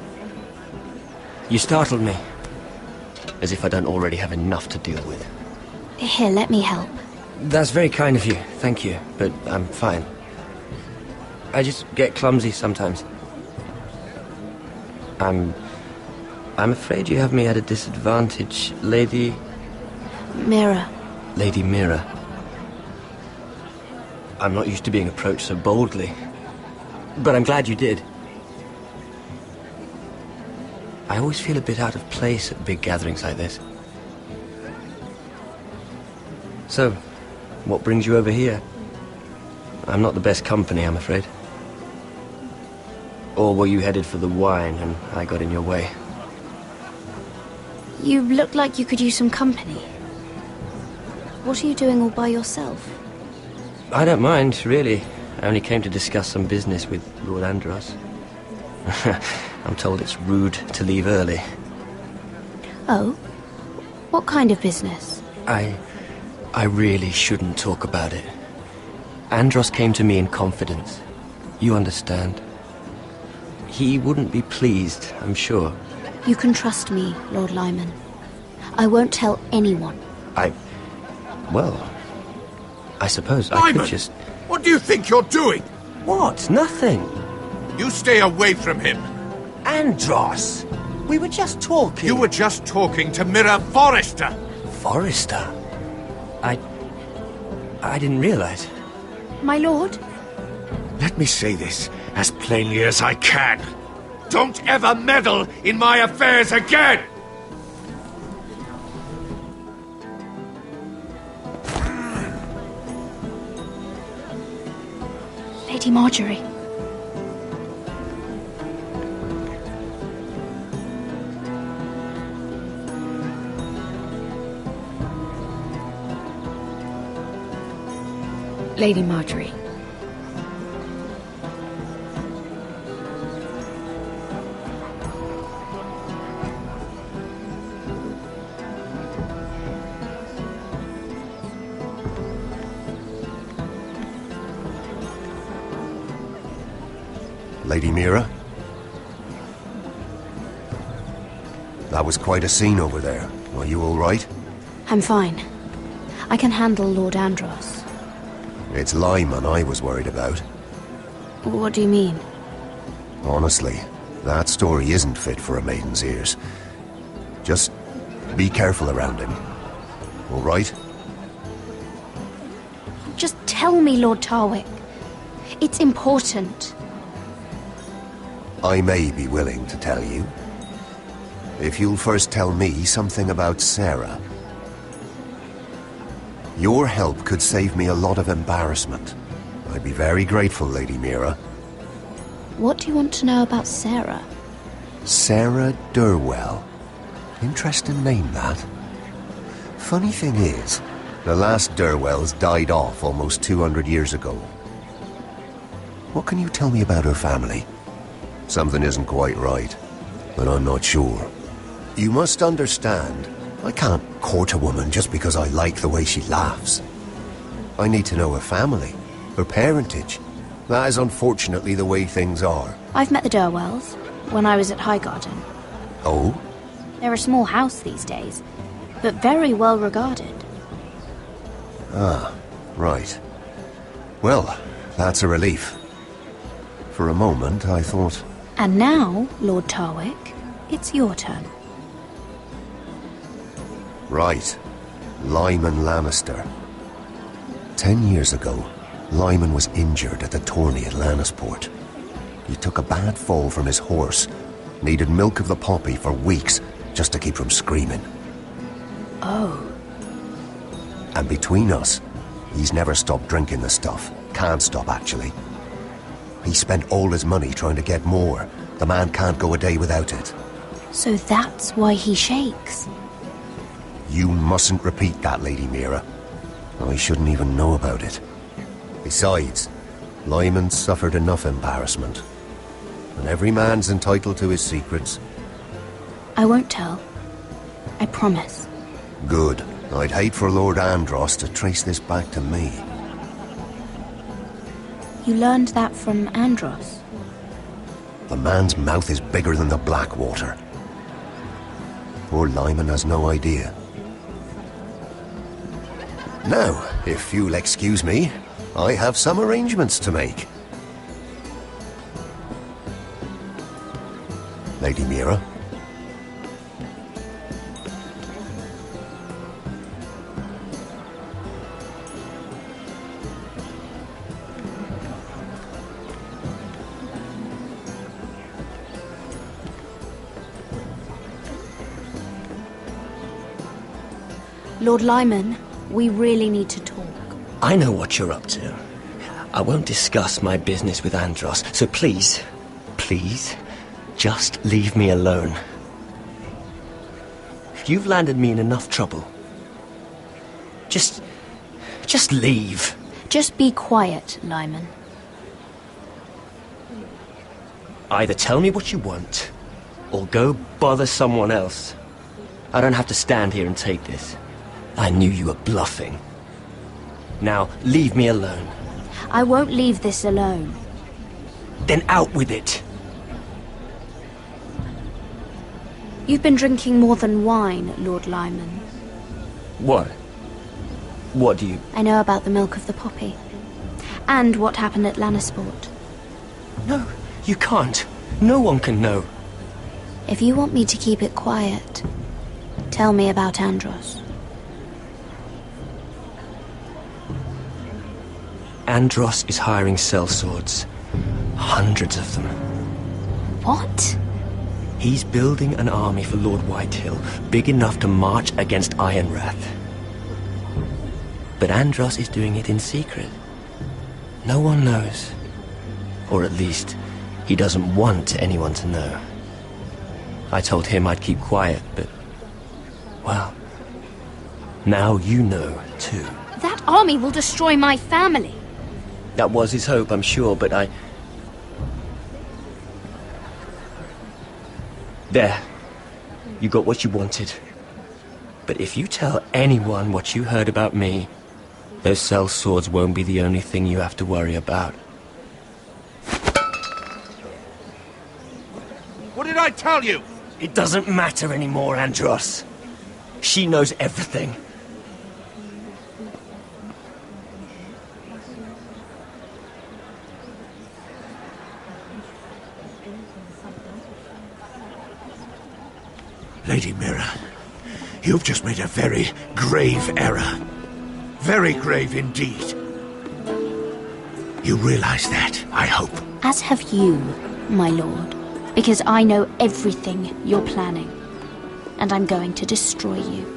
You startled me. As if I don't already have enough to deal with. Here, let me help. That's very kind of you, thank you, but I'm fine. I just get clumsy sometimes. I'm afraid you have me at a disadvantage, Lady... Mira. Lady Mira. I'm not used to being approached so boldly. But I'm glad you did. I always feel a bit out of place at big gatherings like this. So, what brings you over here? I'm not the best company, I'm afraid. Or were you headed for the wine and I got in your way? You look like you could use some company. What are you doing all by yourself? I don't mind, really. I only came to discuss some business with Lord Andros. I'm told it's rude to leave early. Oh? What kind of business? I really shouldn't talk about it. Andros came to me in confidence. You understand? He wouldn't be pleased, I'm sure. You can trust me, Lord Lyman. I won't tell anyone. Well, I suppose Lyman, I could just... What do you think you're doing? What? Nothing. You stay away from him. Andros! We were just talking. You were just talking to Mira Forrester. Forrester? I didn't realize. My lord? Let me say this as plainly as I can. Don't ever meddle in my affairs again! Lady Marjorie. Lady Marjorie. Lady Mira? That was quite a scene over there. Are you all right? I'm fine. I can handle Lord Andros. It's Lyman I was worried about. What do you mean? Honestly, that story isn't fit for a maiden's ears. Just be careful around him. All right? Just tell me, Lord Tarwick. It's important. I may be willing to tell you. If you'll first tell me something about Sarah. Your help could save me a lot of embarrassment. I'd be very grateful, Lady Mira. What do you want to know about Sarah? Sarah Durwell. Interesting name, that. Funny thing is, the last Durwells died off almost 200 years ago. What can you tell me about her family? Something isn't quite right, but I'm not sure. You must understand, I can't court a woman just because I like the way she laughs. I need to know her family, her parentage. That is unfortunately the way things are. I've met the Durwells when I was at Highgarden. Oh? They're a small house these days, but very well regarded. Ah, right. Well, that's a relief. For a moment, I thought... And now, Lord Tarwick, it's your turn. Right. Lyman Lannister. 10 years ago, Lyman was injured at the tourney at Lannisport. He took a bad fall from his horse, needed milk of the poppy for weeks just to keep from screaming. Oh. And between us, he's never stopped drinking the stuff. Can't stop, actually. He spent all his money trying to get more. The man can't go a day without it. So that's why he shakes. You mustn't repeat that, Lady Mira. I shouldn't even know about it. Besides, Lyman suffered enough embarrassment. And every man's entitled to his secrets. I won't tell. I promise. Good. I'd hate for Lord Andros to trace this back to me. You learned that from Andros? The man's mouth is bigger than the Blackwater. Poor Lyman has no idea. Now, if you'll excuse me, I have some arrangements to make. Lady Mira? Lord Lyman, we really need to talk. I know what you're up to. I won't discuss my business with Andros, so please, just leave me alone. You've landed me in enough trouble. Just leave. Just be quiet, Lyman. Either tell me what you want, or go bother someone else. I don't have to stand here and take this. I knew you were bluffing. Now, leave me alone. I won't leave this alone. Then out with it. You've been drinking more than wine, Lord Lyman. What? What do you... I know about the milk of the poppy. And what happened at Lannisport. No, you can't. No one can know. If you want me to keep it quiet, tell me about Andros. Andros is hiring sellswords. Hundreds of them. What? He's building an army for Lord Whitehill, big enough to march against Ironrath. But Andros is doing it in secret. No one knows. Or at least, he doesn't want anyone to know. I told him I'd keep quiet, but... well... now you know, too. That army will destroy my family. That was his hope, I'm sure, but I... There. You got what you wanted. But if you tell anyone what you heard about me, those sellswords won't be the only thing you have to worry about. I tell you? It doesn't matter anymore, Andros. She knows everything. Lady Mira, you've just made a very grave error. Very grave indeed. You realize that, I hope. As have you, my lord, because I know everything you're planning, and I'm going to destroy you.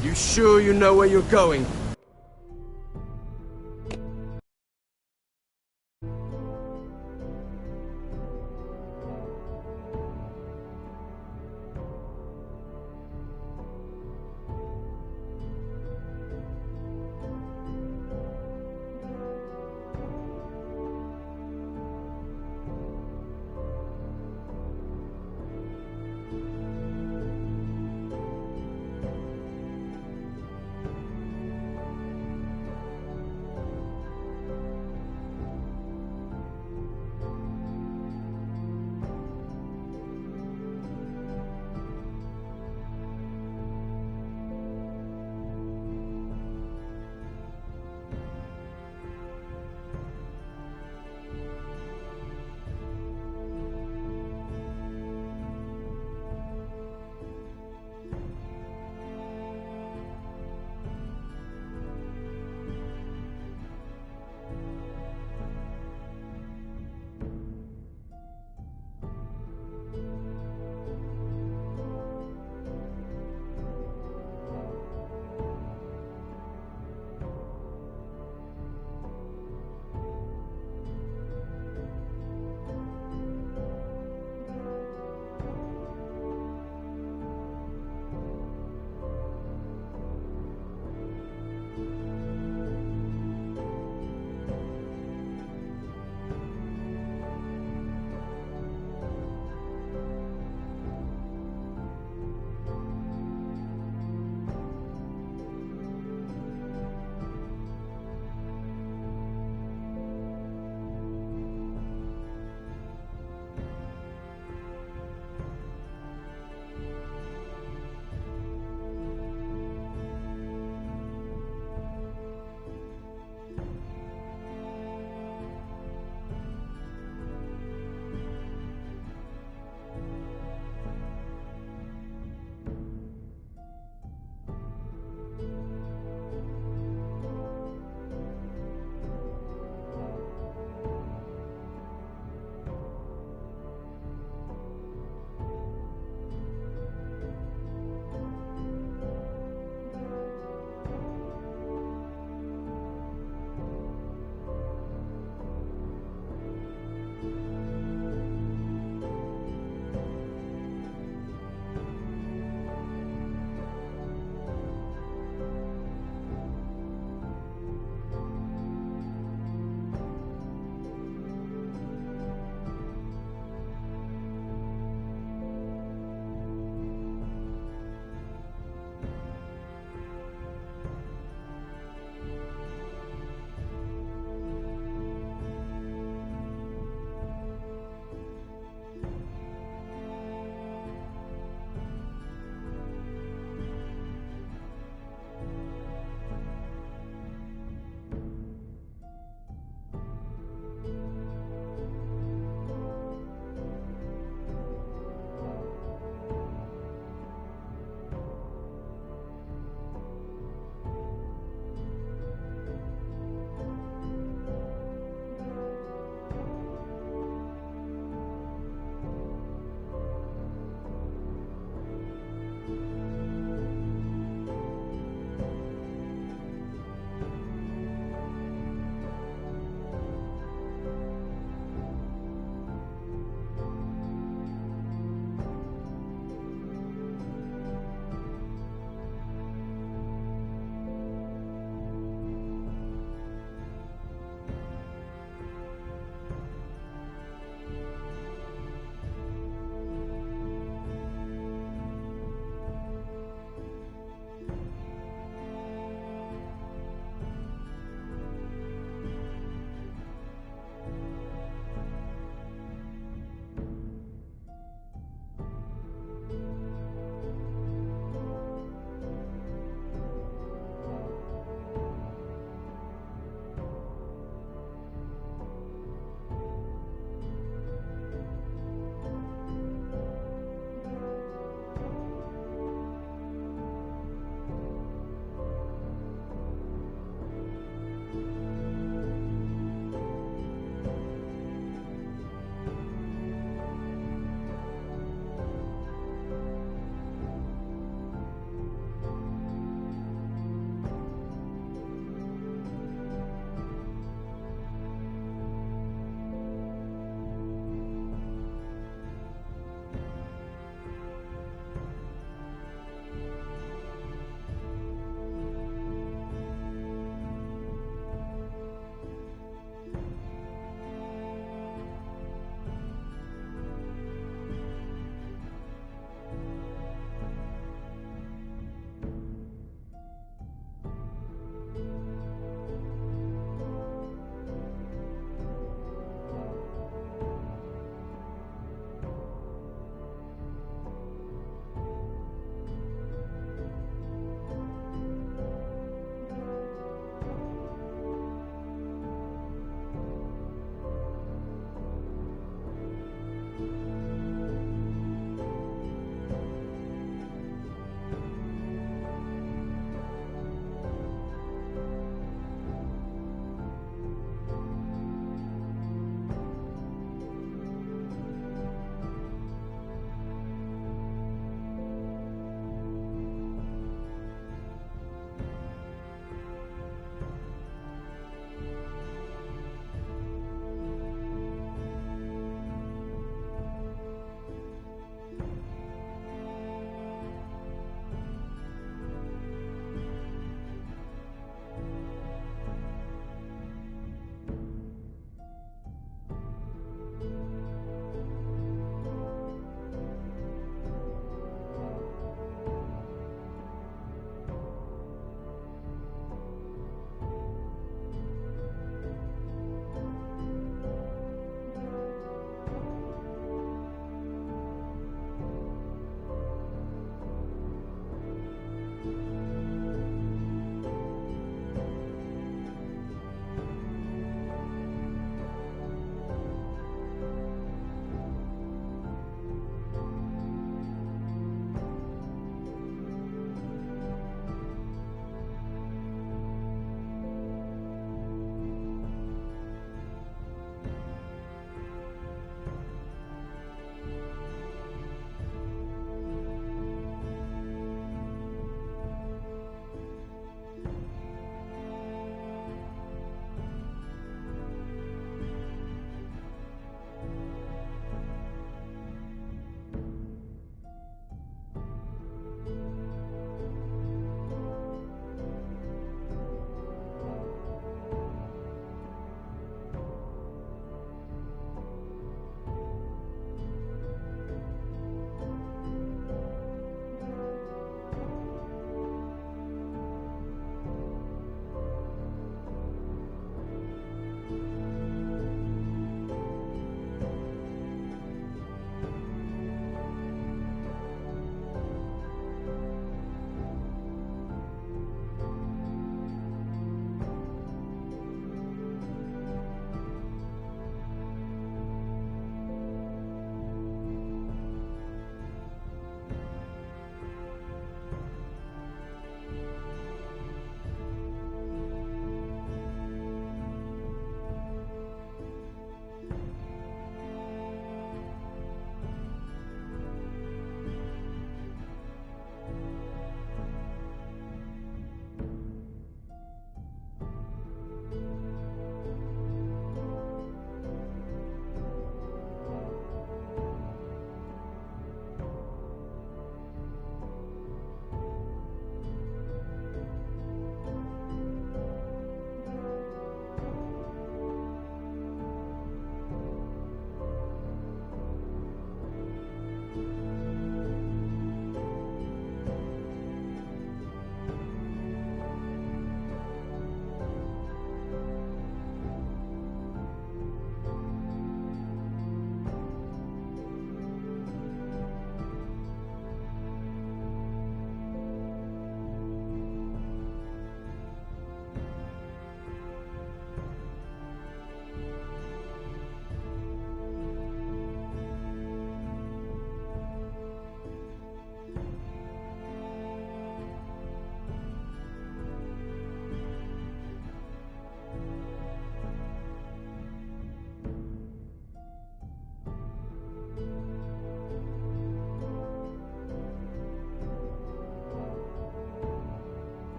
You sure you know where you're going?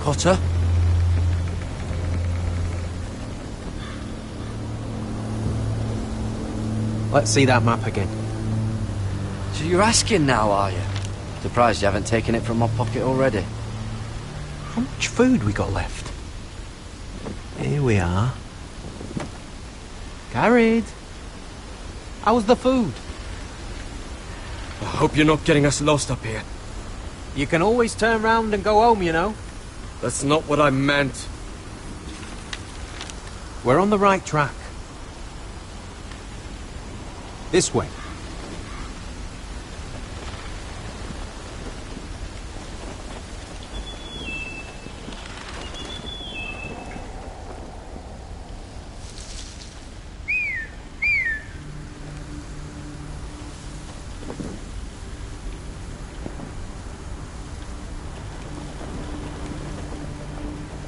Cotter? Let's see that map again. So you're asking now, are you? Surprised you haven't taken it from my pocket already. How much food we got left? Here we are. Garrett! How's the food? I hope you're not getting us lost up here. You can always turn round and go home, you know. That's not what I meant. We're on the right track. This way.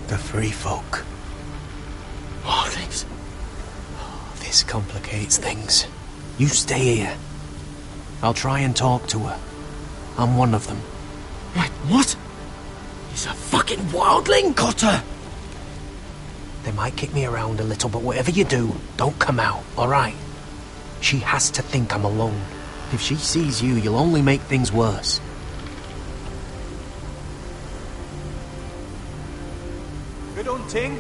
The free folk. Oh, this complicates things. You stay here. I'll try and talk to her. I'm one of them. Wait, what? He's a fucking wildling, Cotter! They might kick me around a little, but whatever you do, don't come out, alright? She has to think I'm alone. If she sees you, you'll only make things worse. Good hunting.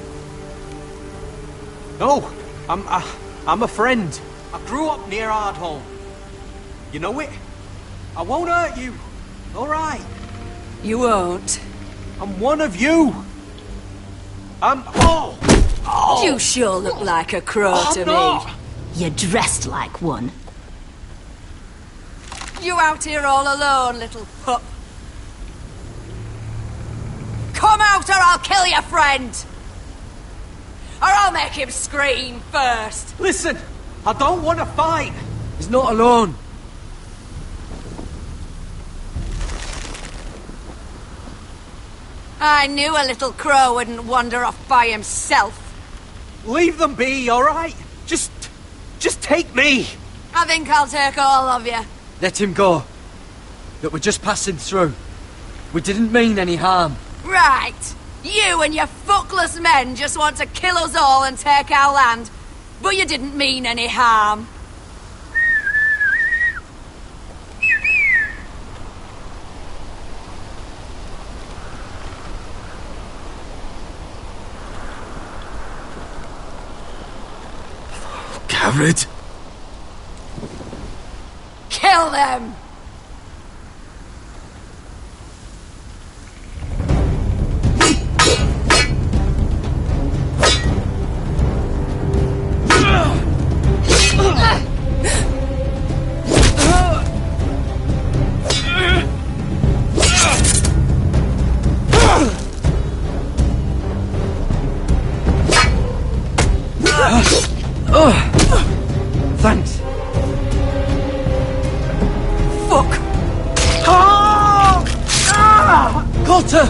No, I'm a friend. I grew up near Ardholm. You know it? I won't hurt you. All right. You won't. I'm one of you. Oh! You sure look like a crow to not. me. You're dressed like one. You out here all alone, little pup? Come out or I'll kill your friend! Or I'll make him scream first! Listen, I don't want to fight. He's not alone. I knew a little crow wouldn't wander off by himself. Leave them be, all right? Just take me. I think I'll take all of you. Let him go. Look, we're just passing through. We didn't mean any harm. Right. You and your fuckless men just want to kill us all and take our land. But you didn't mean any harm. Garrett! Kill them! Thanks. Fuck! Cotter!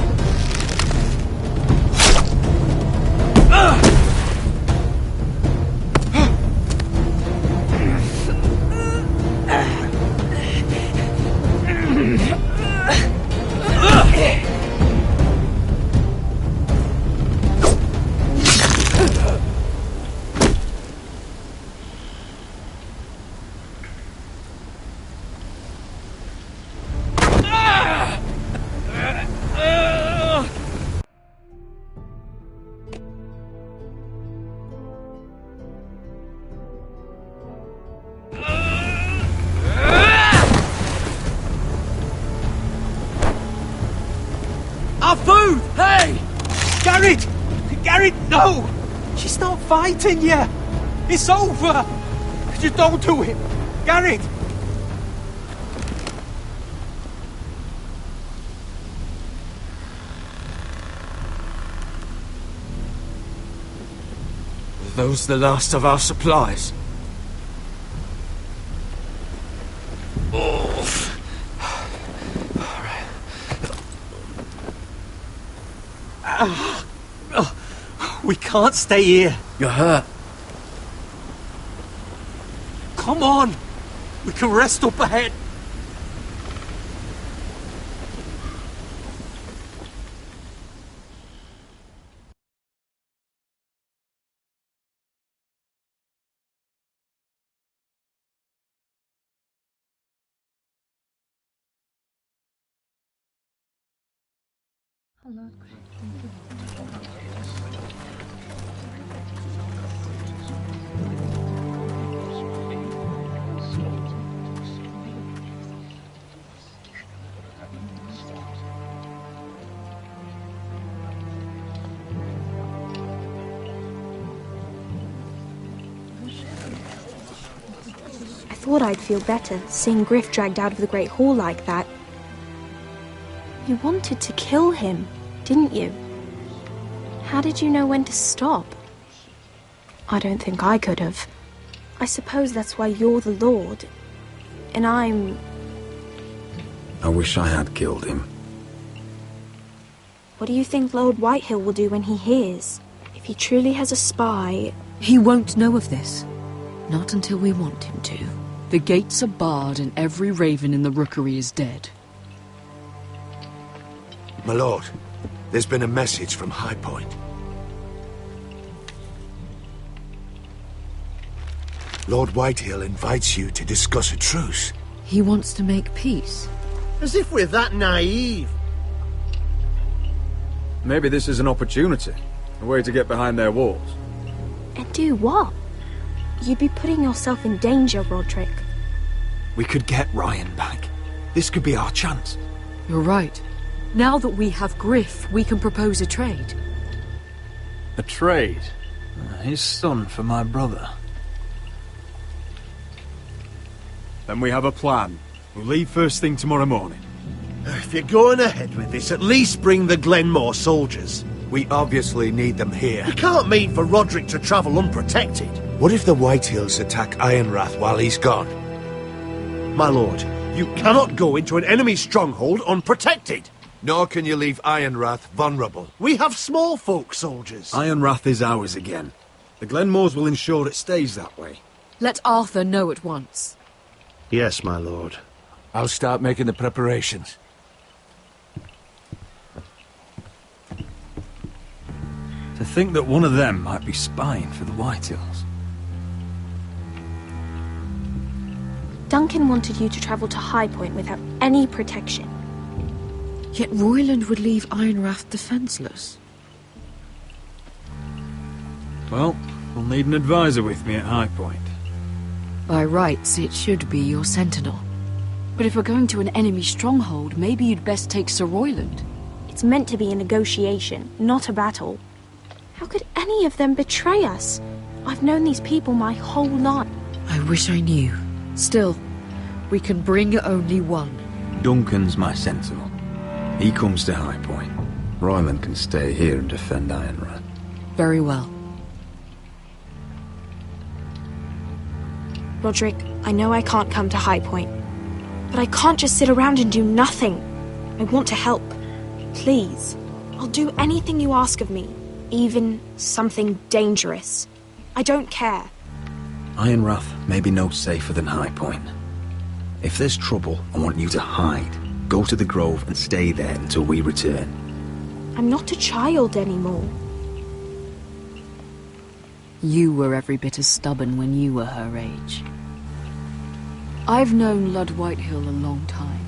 Our food! Hey! Garrett! Garrett, no! She's not fighting you! It's over! Just don't do it! Garrett! Are those the last of our supplies? We can't stay here. You're hurt. Come on! We can rest up ahead. I thought I'd feel better seeing Griff dragged out of the Great Hall like that. You wanted to kill him, didn't you? How did you know when to stop? I don't think I could have. I suppose that's why you're the Lord, and I'm... I wish I had killed him. What do you think Lord Whitehill will do when he hears? If he truly has a spy... He won't know of this. Not until we want him to. The gates are barred and every raven in the rookery is dead. My lord, there's been a message from High Point. Lord Whitehill invites you to discuss a truce. He wants to make peace. As if we're that naive. Maybe this is an opportunity. A way to get behind their walls. And do what? You'd be putting yourself in danger, Roderick. We could get Ryan back. This could be our chance. You're right. Now that we have Griff, we can propose a trade. A trade? His son for my brother. Then we have a plan. We'll leave first thing tomorrow morning. If you're going ahead with this, at least bring the Glenmore soldiers. We obviously need them here. You can't mean for Roderick to travel unprotected. What if the Whitehills attack Ironrath while he's gone? My lord, you cannot go into an enemy stronghold unprotected. Nor can you leave Ironrath vulnerable. We have small folk soldiers. Ironrath is ours again. The Glenmores will ensure it stays that way. Let Arthur know at once. Yes, my lord. I'll start making the preparations. To think that one of them might be spying for the Whitehills. Duncan wanted you to travel to High Point without any protection. Yet Royland would leave Ironrath defenseless. Well, we'll need an advisor with me at High Point. By rights, it should be your sentinel. But if we're going to an enemy stronghold, maybe you'd best take Sir Royland. It's meant to be a negotiation, not a battle. How could any of them betray us? I've known these people my whole life. I wish I knew. Still, we can bring only one. Duncan's my sentinel. He comes to High Point. Royland can stay here and defend Ironrath. Very well. Roderick, I know I can't come to High Point, but I can't just sit around and do nothing. I want to help. Please. I'll do anything you ask of me, even something dangerous. I don't care. Ironrath may be no safer than High Point. If there's trouble, I want you to hide. Go to the Grove and stay there until we return. I'm not a child anymore. You were every bit as stubborn when you were her age. I've known Lord Whitehill a long time.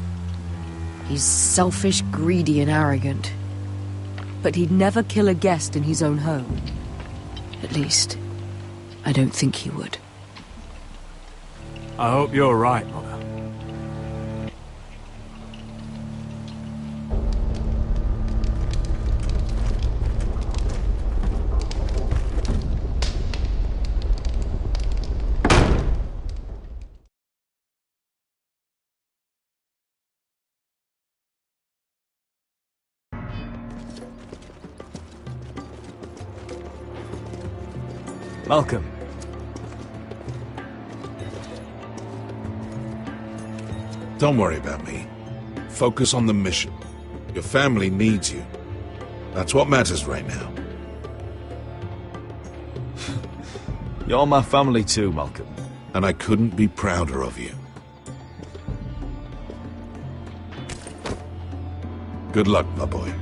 He's selfish, greedy, and arrogant. But he'd never kill a guest in his own home. At least, I don't think he would. I hope you're right, Mother. Welcome. Don't worry about me. Focus on the mission. Your family needs you. That's what matters right now. You're my family too, Malcolm. And I couldn't be prouder of you. Good luck, my boy.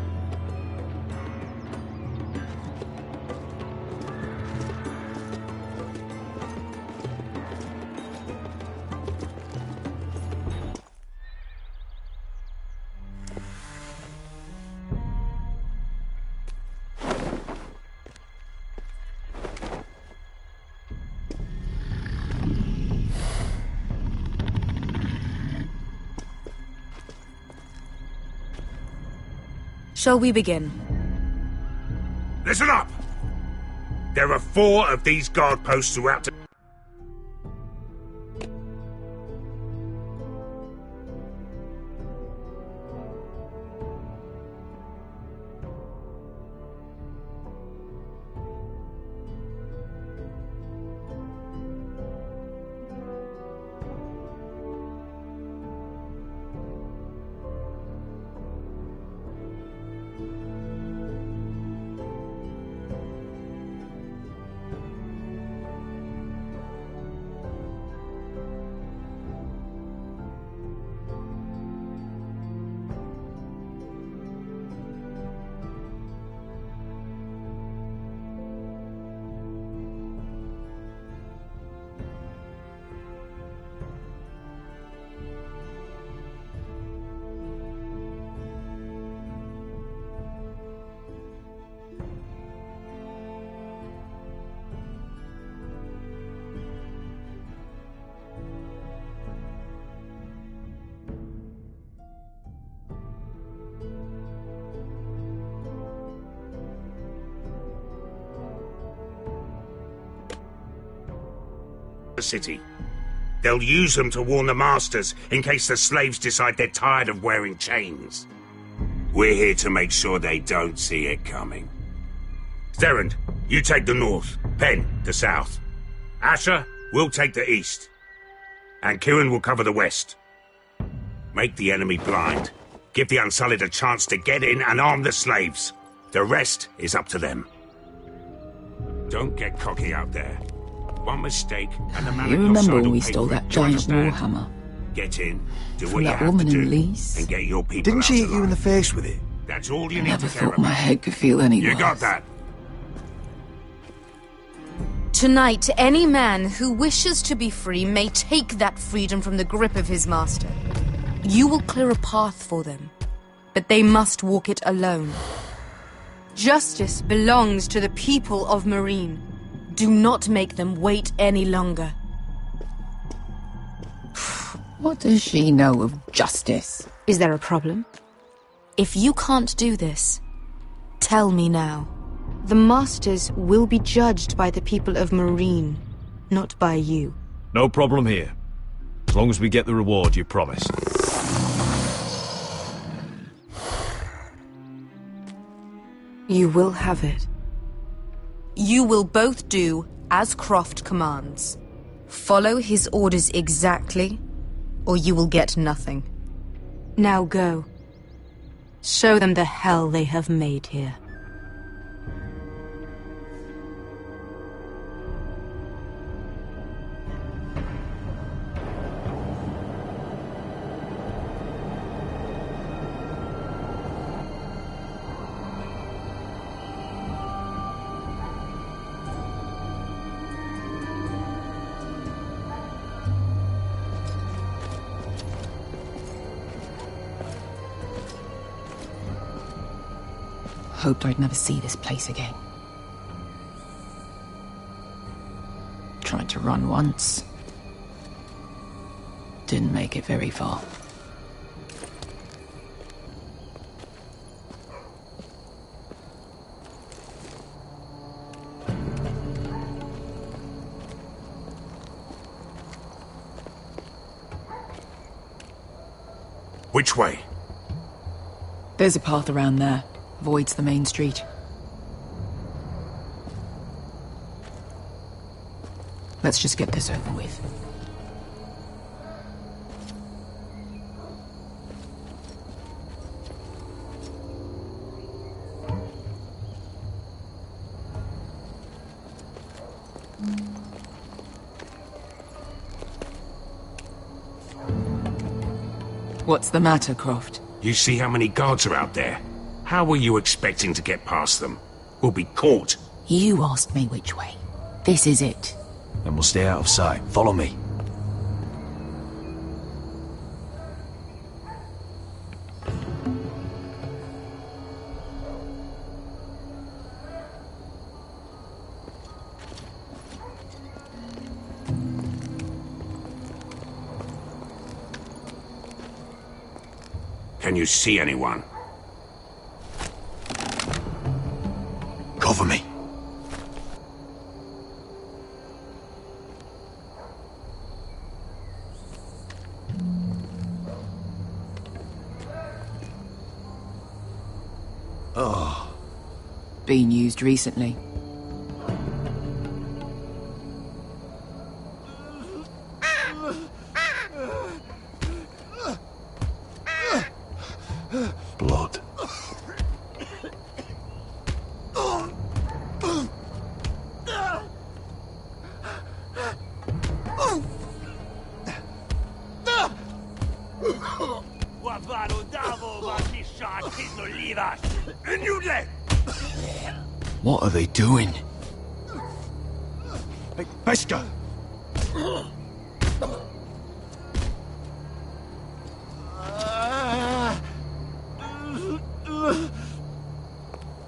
Shall we begin? Listen up! There are 4 of these guard posts throughout the... city. They'll use them to warn the masters in case the slaves decide they're tired of wearing chains. We're here to make sure they don't see it coming. Sterrand, you take the north. Penn, the south. Asher, we'll take the east. And Kieran will cover the west. Make the enemy blind. Give the Unsullied a chance to get in and arm the slaves. The rest is up to them. Don't get cocky out there. One mistake, and the man You at your remember side when will we pay stole for it. that Do you giant understand? warhammer? Get in, do From what you that have woman to in do, Lee's? and get your people Didn't out she hit alive. you in the face with it? That's all you need Never to care thought about. my head could feel any You worse. got that? Tonight, any man who wishes to be free may take that freedom from the grip of his master. You will clear a path for them, but they must walk it alone. Justice belongs to the people of Marine. Do not make them wait any longer. What does she know of justice? Is there a problem? If you can't do this, tell me now. The Masters will be judged by the people of Marine, not by you. No problem here. As long as we get the reward you promised. You will have it. You will both do as Croft commands. Follow his orders exactly, or you will get nothing. Now go. Show them the hell they have made here. Hoped I'd never see this place again. Tried to run once. Didn't make it very far. Which way? There's a path around there. Avoids the main street. Let's just get this over with. What's the matter, Croft? You see how many guards are out there? How were you expecting to get past them? We'll be caught. You asked me which way. This is it. Then we'll stay out of sight. Follow me. Can you see anyone? Cover me. Oh. Been used recently. Blood. What are they doing? Hey, Beskar!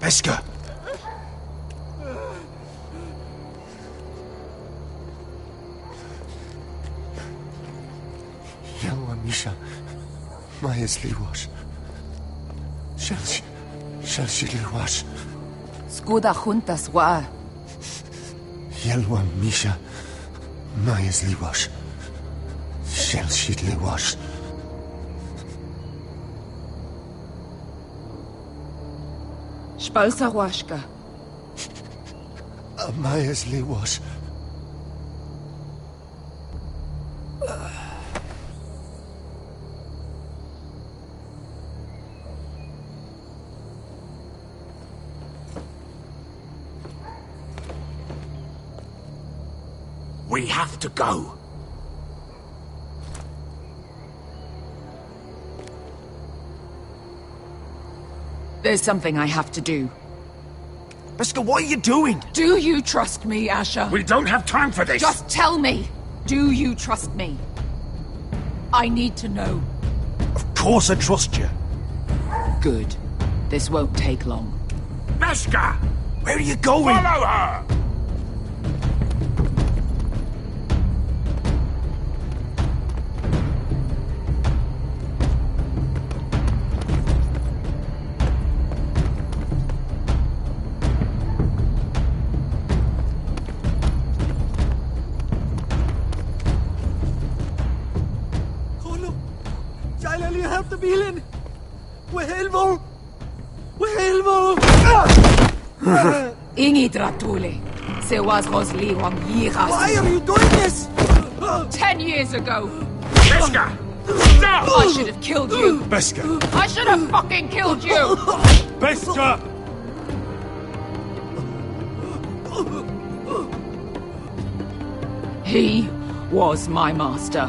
Beskar! Yelwa Misha, Majesli wash. Shelshili wash. Skuda juntas wa. Yelwa Misha, Majesli wash. Shelshili wash. Spalsa washka. Majesli wash. We have to go. There's something I have to do. Beskar, what are you doing? Do you trust me, Asher? We don't have time for this. Just tell me. Do you trust me? I need to know. Of course I trust you. Good. This won't take long. Beskar! Where are you going? Follow her! Ingi Dratule. Se was Rosli Wang Yiras. Why are you doing this? 10 years ago. Beskar! Stop! I should have killed you. Beskar! I should have fucking killed you. Beskar! He was my master.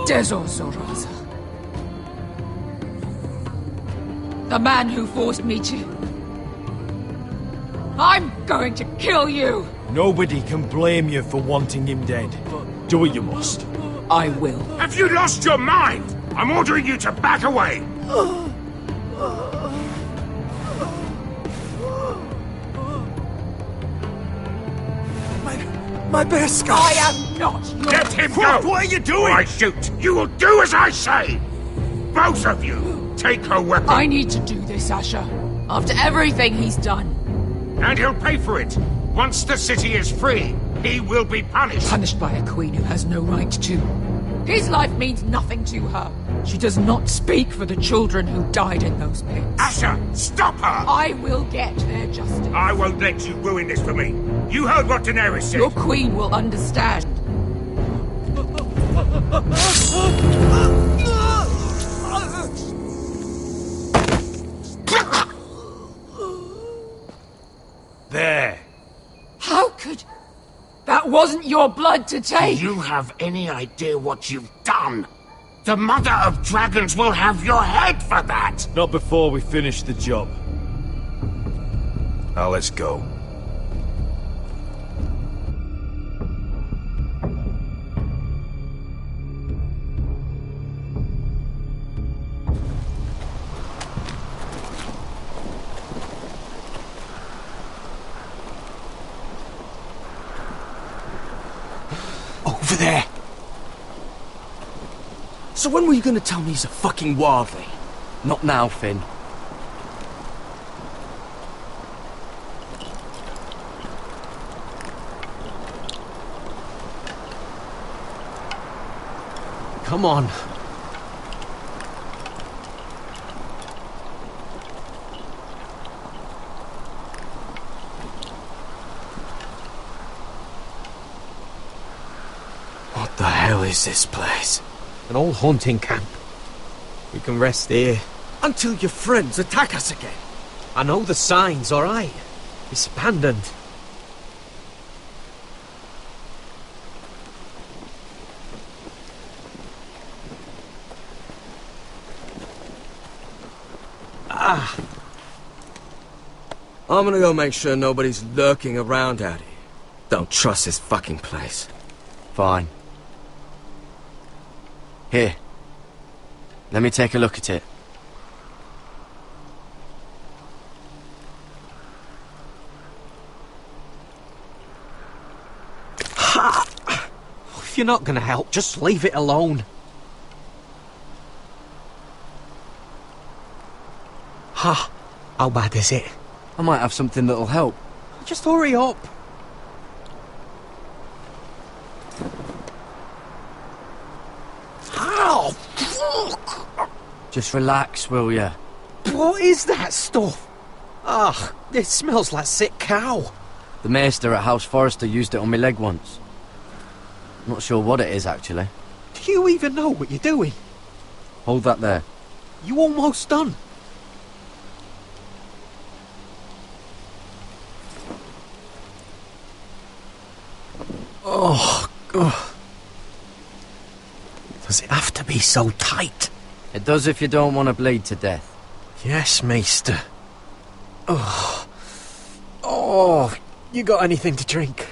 Dezozoraza. The man who forced me to... I'm going to kill you! Nobody can blame you for wanting him dead. Do what you must. I will. Have you lost your mind? I'm ordering you to back away! My Beskar! I am not your... Let him go! What are you doing? Or I shoot! You will do as I say! Both of you! Take her weapon! I need to do this, Asher. After everything he's done. And he'll pay for it! Once the city is free, he will be punished! Punished by a queen who has no right to. His life means nothing to her. She does not speak for the children who died in those pits. Asher, stop her! I will get their justice. I won't let you ruin this for me. You heard what Daenerys said. Your queen will understand. There. How could... That wasn't your blood to take! Do you have any idea what you've done? The Mother of Dragons will have your head for that! Not before we finish the job. Now let's go. Over there! So when were you gonna tell me he's a fucking wildling? Not now, Finn. Come on. What the hell is this place? An old hunting camp. We can rest here. Until your friends attack us again. I know the signs, alright? It's abandoned. I'm gonna go make sure nobody's lurking around out here. Don't trust this fucking place. Fine. Here. Let me take a look at it. Ha! If you're not gonna help, just leave it alone. Ha! How bad is it? I might have something that'll help. Just hurry up. Ow! Fuck! Just relax, will ya? What is that stuff? Ah, it smells like sick cow. The maester at House Forrester used it on my leg once. Not sure what it is, actually. Do you even know what you're doing? Hold that there. You almost done. Oh, God. Does it have to be so tight? It does if you don't want to bleed to death. Yes, Maester. Oh. Oh, you got anything to drink?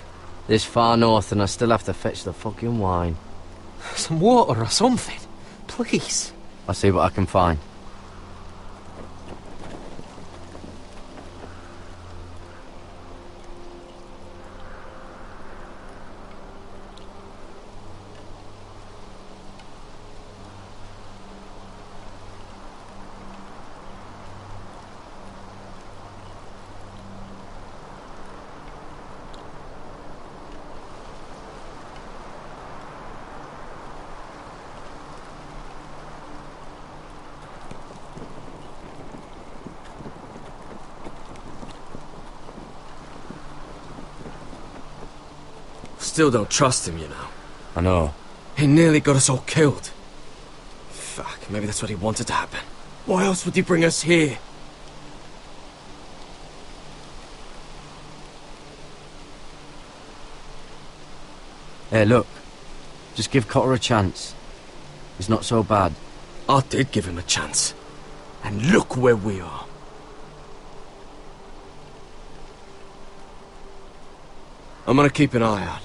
This far north and I still have to fetch the fucking wine. Some water or something, please. I'll see what I can find. Still don't trust him, you know. I know. He nearly got us all killed. Fuck, maybe that's what he wanted to happen. Why else would he bring us here? Hey, look. Just give Cotter a chance. He's not so bad. I did give him a chance. And look where we are. I'm gonna keep an eye out.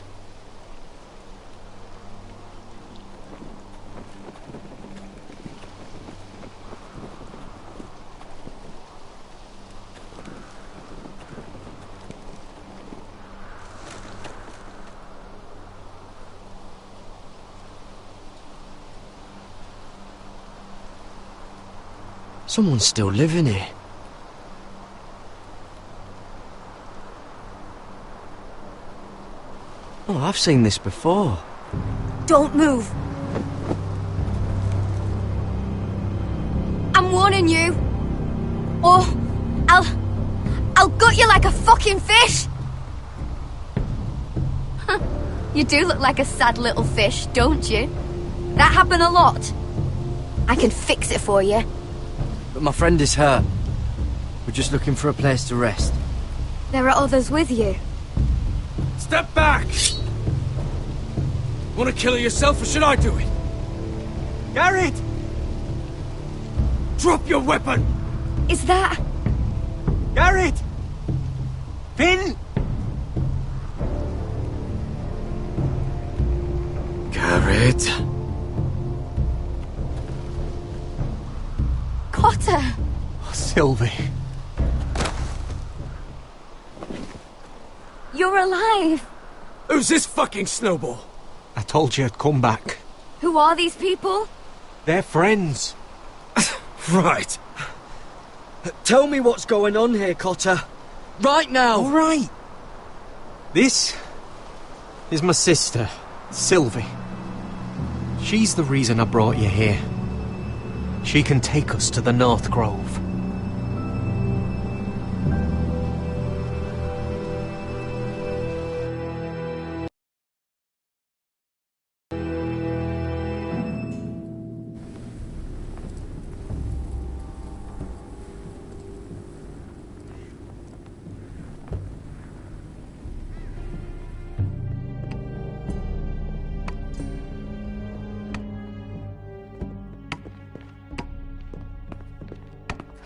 Someone's still living here. Oh, I've seen this before. Don't move. I'm warning you. Or I'll gut you like a fucking fish. You do look like a sad little fish, don't you? That happen a lot. I can fix it for you. But my friend is hurt. We're just looking for a place to rest. There are others with you. Step back! Want to kill her yourself, or should I do it? Garrett! Drop your weapon! Is that... Garrett! Finn! Garrett... Cotter! Sylvie. You're alive! Who's this fucking snowball? I told you I'd come back. Who are these people? They're friends. Right. Tell me what's going on here, Cotter. Right now! All right. This is my sister, Sylvie. She's the reason I brought you here. She can take us to the North Grove.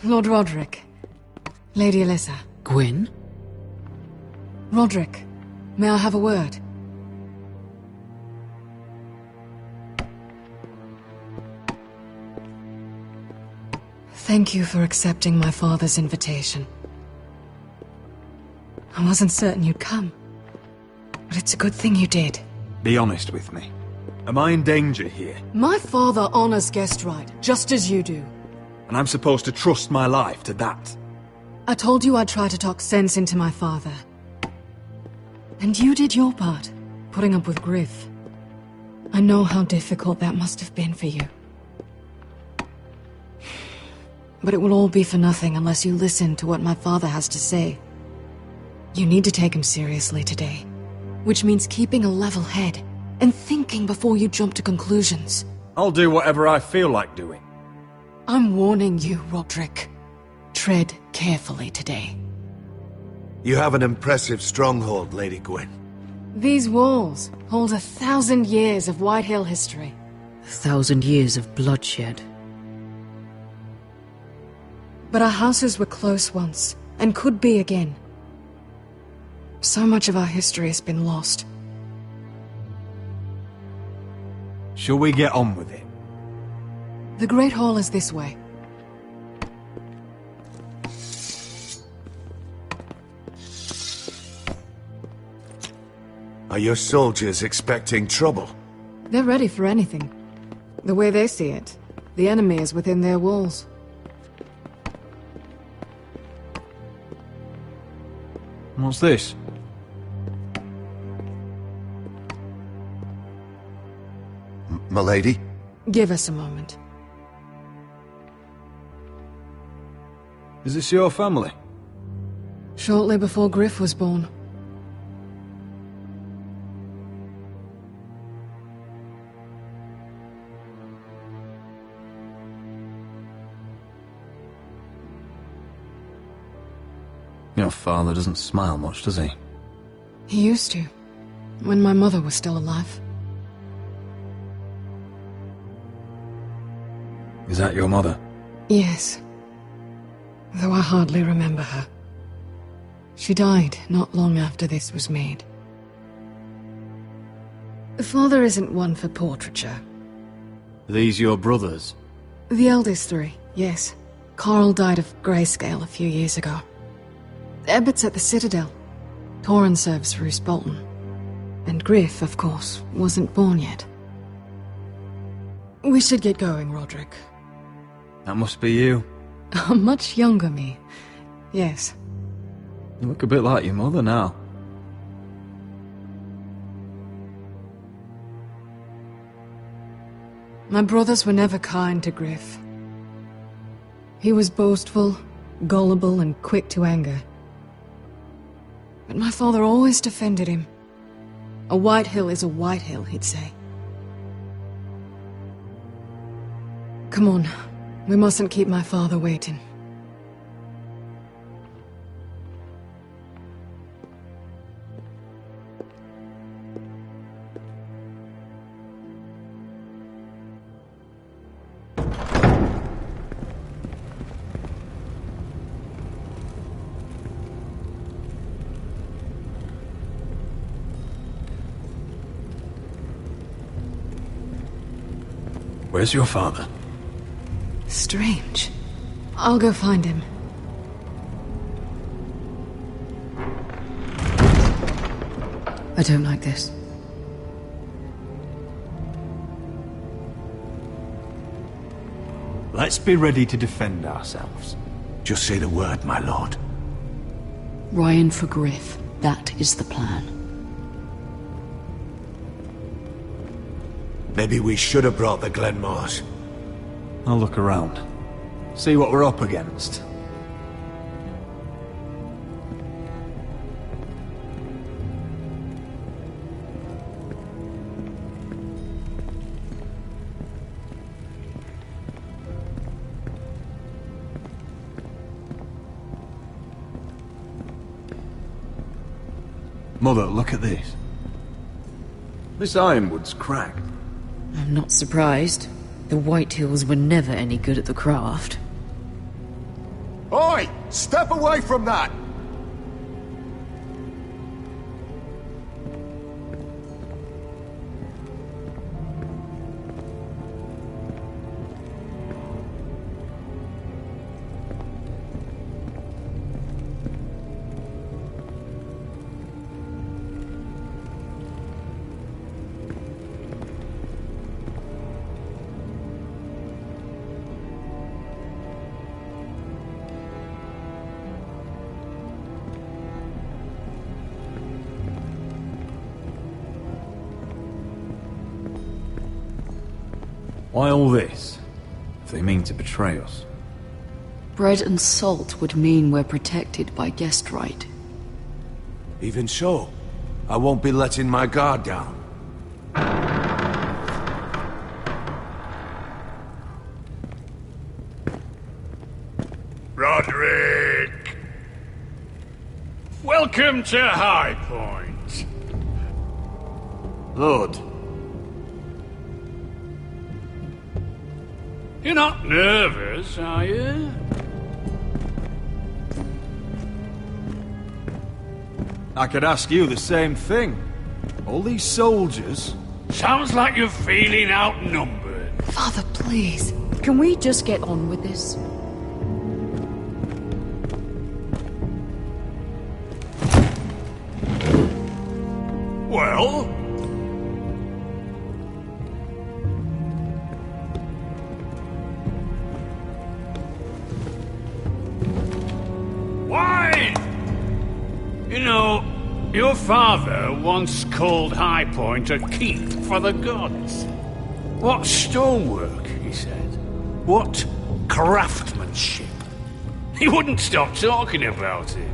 Lord Roderick. Lady Alyssa. Gwyn? Roderick, may I have a word? Thank you for accepting my father's invitation. I wasn't certain you'd come, but it's a good thing you did. Be honest with me. Am I in danger here? My father honors guest right, just as you do. And I'm supposed to trust my life to that? I told you I'd try to talk sense into my father. And you did your part, putting up with Griff. I know how difficult that must have been for you. But it will all be for nothing unless you listen to what my father has to say. You need to take him seriously today, which means keeping a level head and thinking before you jump to conclusions. I'll do whatever I feel like doing. I'm warning you, Roderick. Tread carefully today. You have an impressive stronghold, Lady Gwyn. These walls hold 1,000 years of Whitehill history. 1,000 years of bloodshed. But our houses were close once, and could be again. So much of our history has been lost. Shall we get on with it? The Great Hall is this way. Are your soldiers expecting trouble? They're ready for anything. The way they see it, the enemy is within their walls. What's this? M'lady? Give us a moment. Is this your family? Shortly before Griff was born. Your father doesn't smile much, does he? He used to, when my mother was still alive. Is that your mother? Yes. Though I hardly remember her. She died not long after this was made. Father isn't one for portraiture. Are these your brothers? The eldest three, yes. Carl died of grayscale a few years ago. Ebbett's at the Citadel. Torrin serves Roose Bolton. And Griff, of course, wasn't born yet. We should get going, Roderick. That must be you. A much younger me. Yes. You look a bit like your mother now. My brothers were never kind to Griff. He was boastful, gullible, and quick to anger. But my father always defended him. A Whitehill is a Whitehill, he'd say. Come on. We mustn't keep my father waiting. Where's your father? Strange. I'll go find him. I don't like this. Let's be ready to defend ourselves. Just say the word, my lord. Ryan for Griff. That is the plan. Maybe we should have brought the Glenmores. I'll look around. See what we're up against. Mother, look at this. This ironwood's cracked. I'm not surprised. The Whitehills were never any good at the craft. Oi! Step away from that! Why all this? If they mean to betray us. Bread and salt would mean we're protected by guest right. Even so, I won't be letting my guard down. Roderick! Welcome to High Point. Lord. You're not nervous, are you? I could ask you the same thing. All these soldiers... Sounds like you're feeling outnumbered. Father, please. Can we just get on with this? Well? Why? You know, your father once called High Point a keep for the gods. What stonework, he said. What craftsmanship. He wouldn't stop talking about it.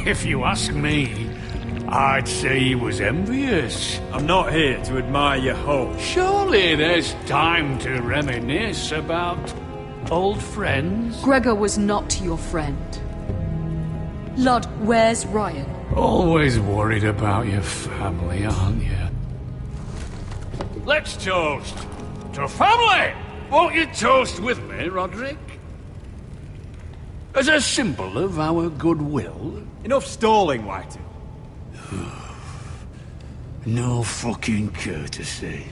If you ask me, I'd say he was envious. I'm not here to admire your home. Surely there's time to reminisce about old friends. Gregor was not your friend. Lud, where's Ryan? Always worried about your family, aren't you? Let's toast to family! Won't you toast with me, Roderick? As a symbol of our goodwill. Enough stalling, Whitey. No fucking courtesy.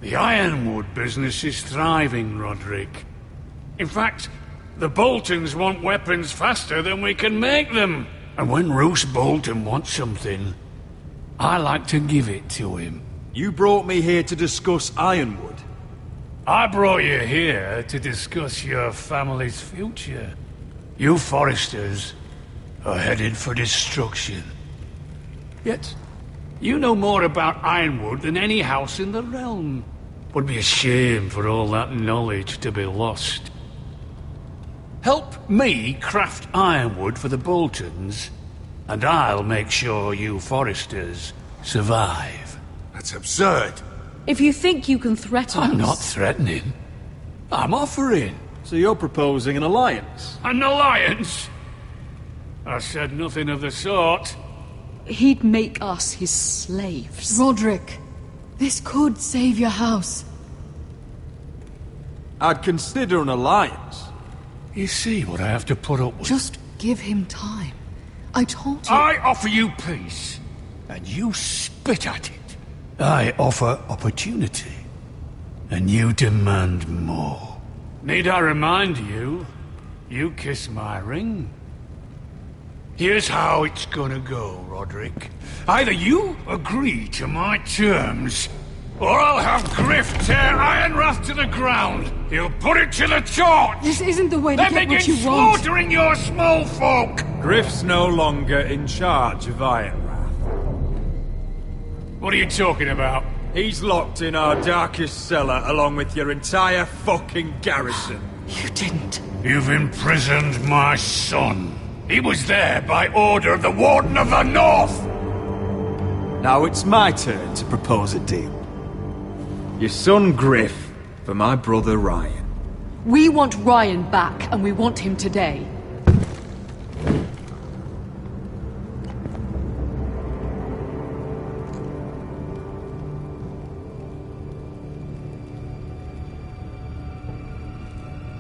The ironwood business is thriving, Roderick. In fact, the Boltons want weapons faster than we can make them. And when Roose Bolton wants something, I like to give it to him. You brought me here to discuss ironwood. I brought you here to discuss your family's future. You Foresters are headed for destruction. Yet, you know more about ironwood than any house in the realm. Would be a shame for all that knowledge to be lost. Help me craft ironwood for the Boltons, and I'll make sure you Foresters survive. That's absurd. If you think you can threaten us... I'm not threatening. I'm offering. So you're proposing an alliance? An alliance? I said nothing of the sort. He'd make us his slaves. Roderick, this could save your house. I'd consider an alliance. You see what I have to put up with? Just give him time. I told you... I offer you peace, and you spit at it. I offer opportunity, and you demand more. Need I remind you, you kiss my ring? Here's how it's gonna go, Roderick. Either you agree to my terms, or I'll have Griff tear Ironwrath to the ground. He'll put it to the torch. This isn't the way to Then get what begin you want. slaughtering your small folk. Griff's no longer in charge of Ironwrath. What are you talking about? He's locked in our darkest cellar along with your entire fucking garrison. You didn't. You've imprisoned my son. He was there by order of the Warden of the North. Now it's my turn to propose a deal. Your son Griff for my brother Ryan. We want Ryan back, and we want him today.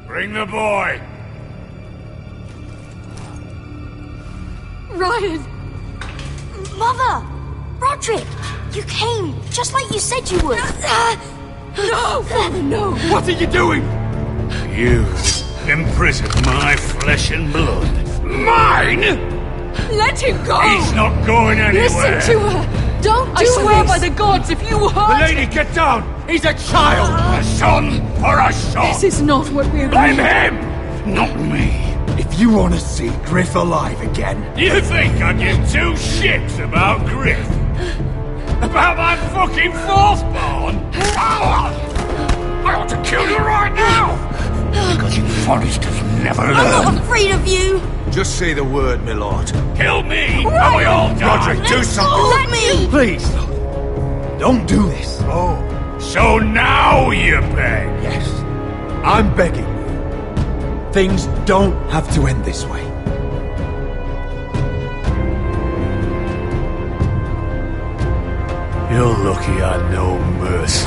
Bring the boy. Ryan! Mother! Roderick! You came, just like you said you would. No! Father, no! What are you doing? You imprisoned my flesh and blood. Mine? Let him go! He's not going anywhere. Listen to her! Don't do I swear this. by the gods, if you hurt... Lady, get down! He's a child! A son or a son! This is not what we're Blame doing. him! Not me! If you want to see Griff alive again... You think I give two shits about Griff? About my fucking fourthborn? I ought to kill you right now! Because you Foresters never learn. I'm not afraid of you! Just say the word, my lord. Kill me, and we all die! Roderick, do something! Let me! Please, don't do this. Oh. So now you beg? Yes, I'm begging you. Things don't have to end this way. You're lucky I know mercy.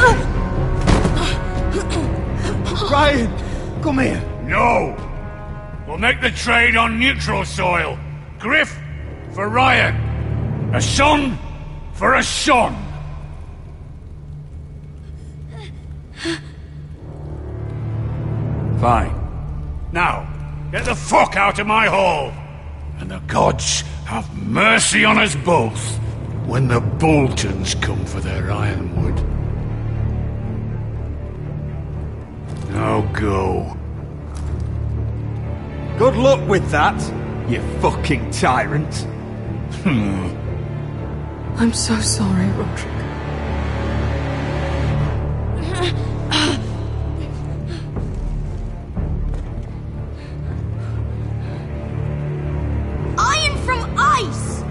Ryan, come here. No! We'll make the trade on neutral soil. Griff for Ryan. A son for a son. Fine. Now, get the fuck out of my hall. And the gods have mercy on us both when the Boltons come for their ironwood. Now go. Good luck with that, you fucking tyrant. I'm so sorry, Roderick. Iron from ice!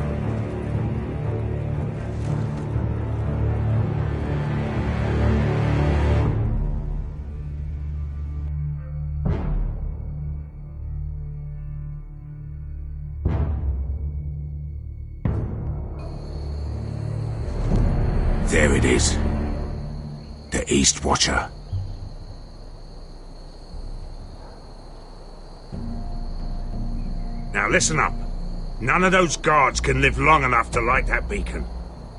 There it is. The East Watcher. Now listen up. None of those guards can live long enough to light that beacon.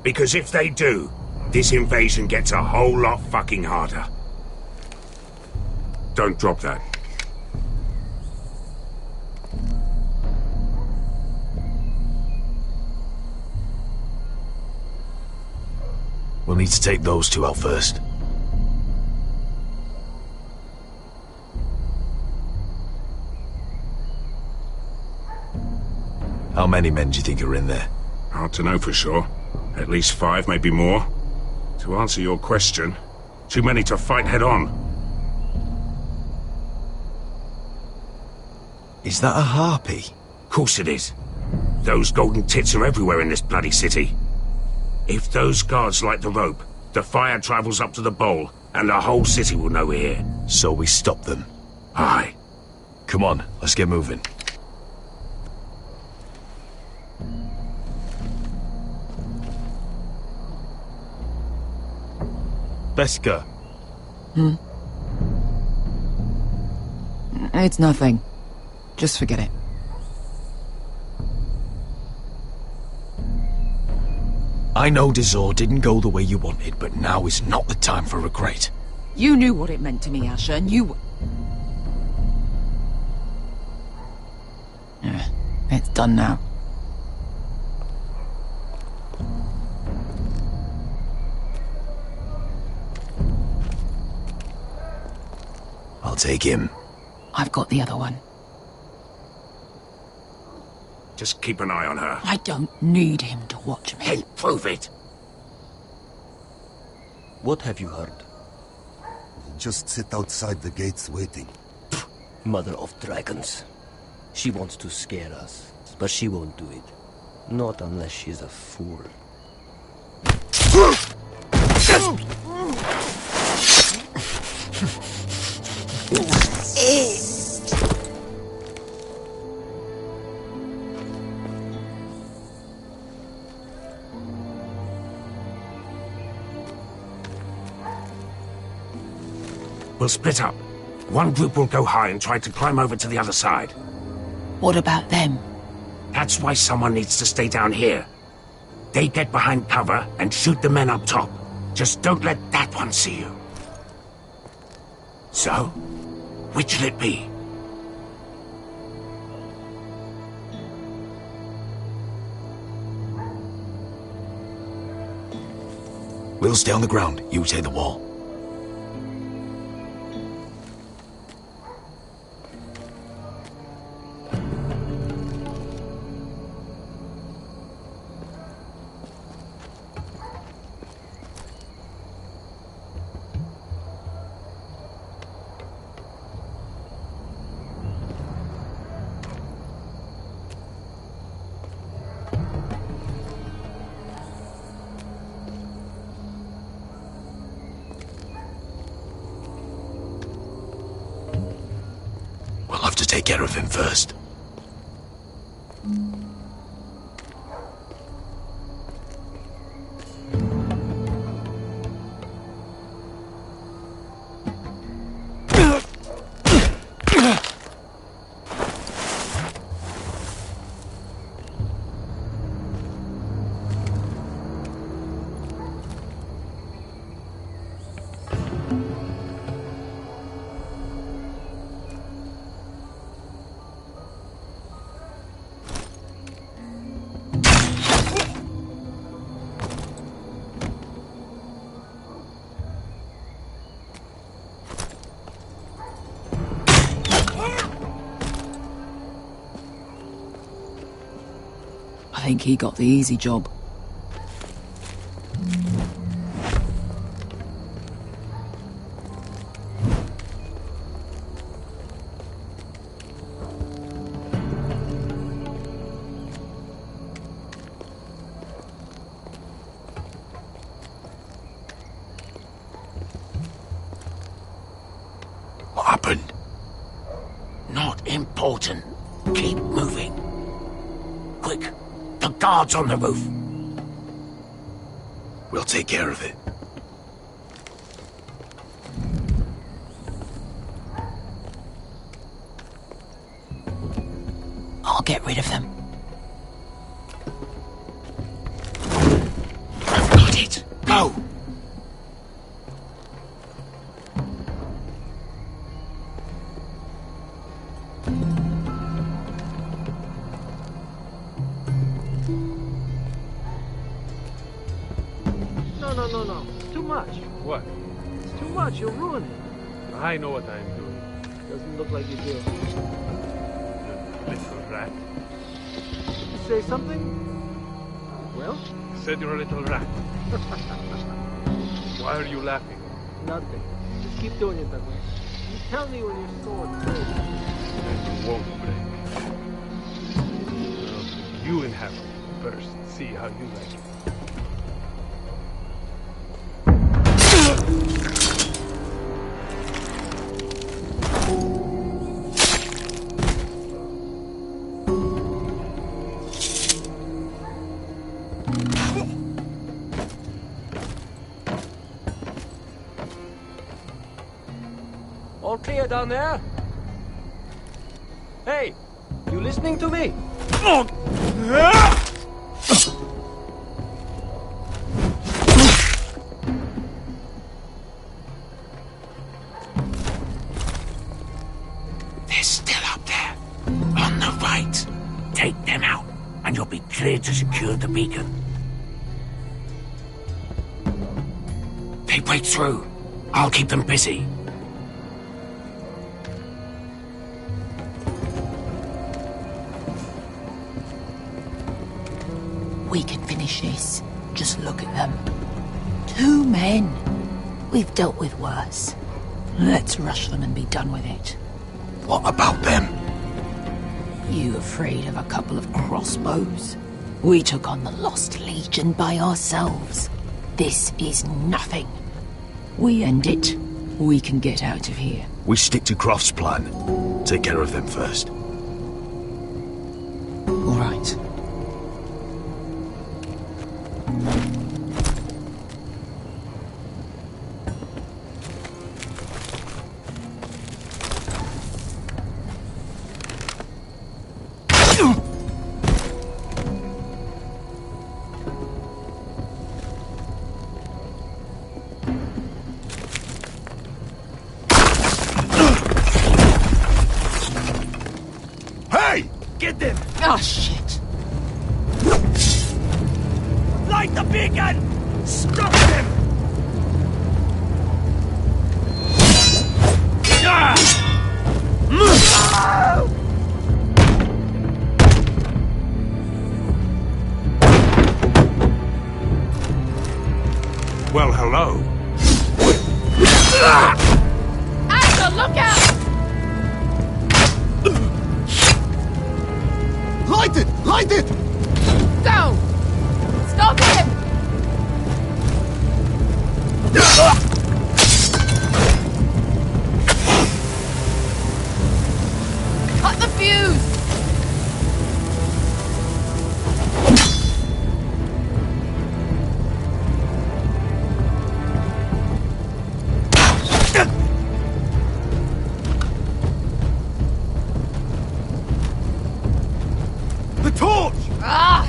Because if they do, this invasion gets a whole lot fucking harder. Don't drop that. We'll need to take those two out first. How many men do you think are in there? Hard to know for sure. At least 5, maybe more. To answer your question, too many to fight head on. Is that a harpy? Course it is. Those golden tits are everywhere in this bloody city. If those guards light the rope, the fire travels up to the bowl, and the whole city will know we're here. So we stop them. Aye. Come on, let's get moving. Beska. It's nothing. Just forget it. I know Dazor didn't go the way you wanted, but now is not the time for regret. You knew what it meant to me, Asher, and you... Yeah, it's done now. take him. I've got the other one. Just keep an eye on her. I don't need him to watch me. Then prove it. What have you heard? Just sit outside the gates waiting. Mother of dragons. She wants to scare us, but she won't do it. Not unless she's a fool. We'll split up. One group will go high and try to climb over to the other side. What about them? That's why someone needs to stay down here. They get behind cover and shoot the men up top. Just don't let that one see you. So, which'll it be? We'll stay on the ground. You take the wall. We'll have to take care of him first. I think he got the easy job. What happened? Not important. Keep moving. Quick! The guards on the roof! We'll take care of it. I'll get rid of them. I've got it! Go! No. It's too much. What? It's too much. You'll ruin it. I know what I'm doing. Doesn't look like you do. You little rat. Did you say something? Well? I said you're a little rat. Why are you laughing? Nothing. Just keep doing it that way. You tell me when your sword breaks. Then you won't break. You inhabit first. See how you like it. All clear down there? Hey, you listening to me? They're still up there. On the right. Take them out, and you'll be clear to secure the beacon. They break through. I'll keep them busy. We can finish this. Just look at them. 2 men. We've dealt with worse. Let's rush them and be done with it. What about them? You afraid of a couple of crossbows? We took on the Lost Legion by ourselves. This is nothing. We end it, we can get out of here. We stick to Croft's plan. Take care of them first. All right. Get them! Oh, shit! Light the beacon! Stop them! Well, hello. Asher, look out! Light it! Light it! Go! Stop him! Cut the fuse!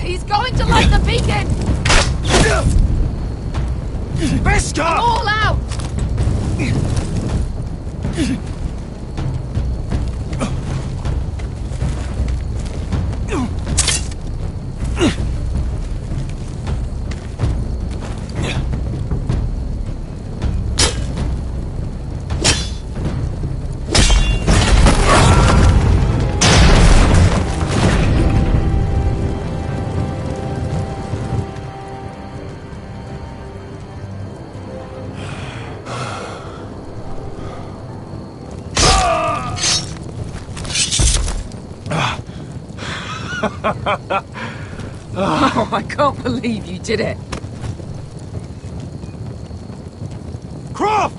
He's going to light the beacon! Beskar! All out! Oh, I can't believe you did it. Croft!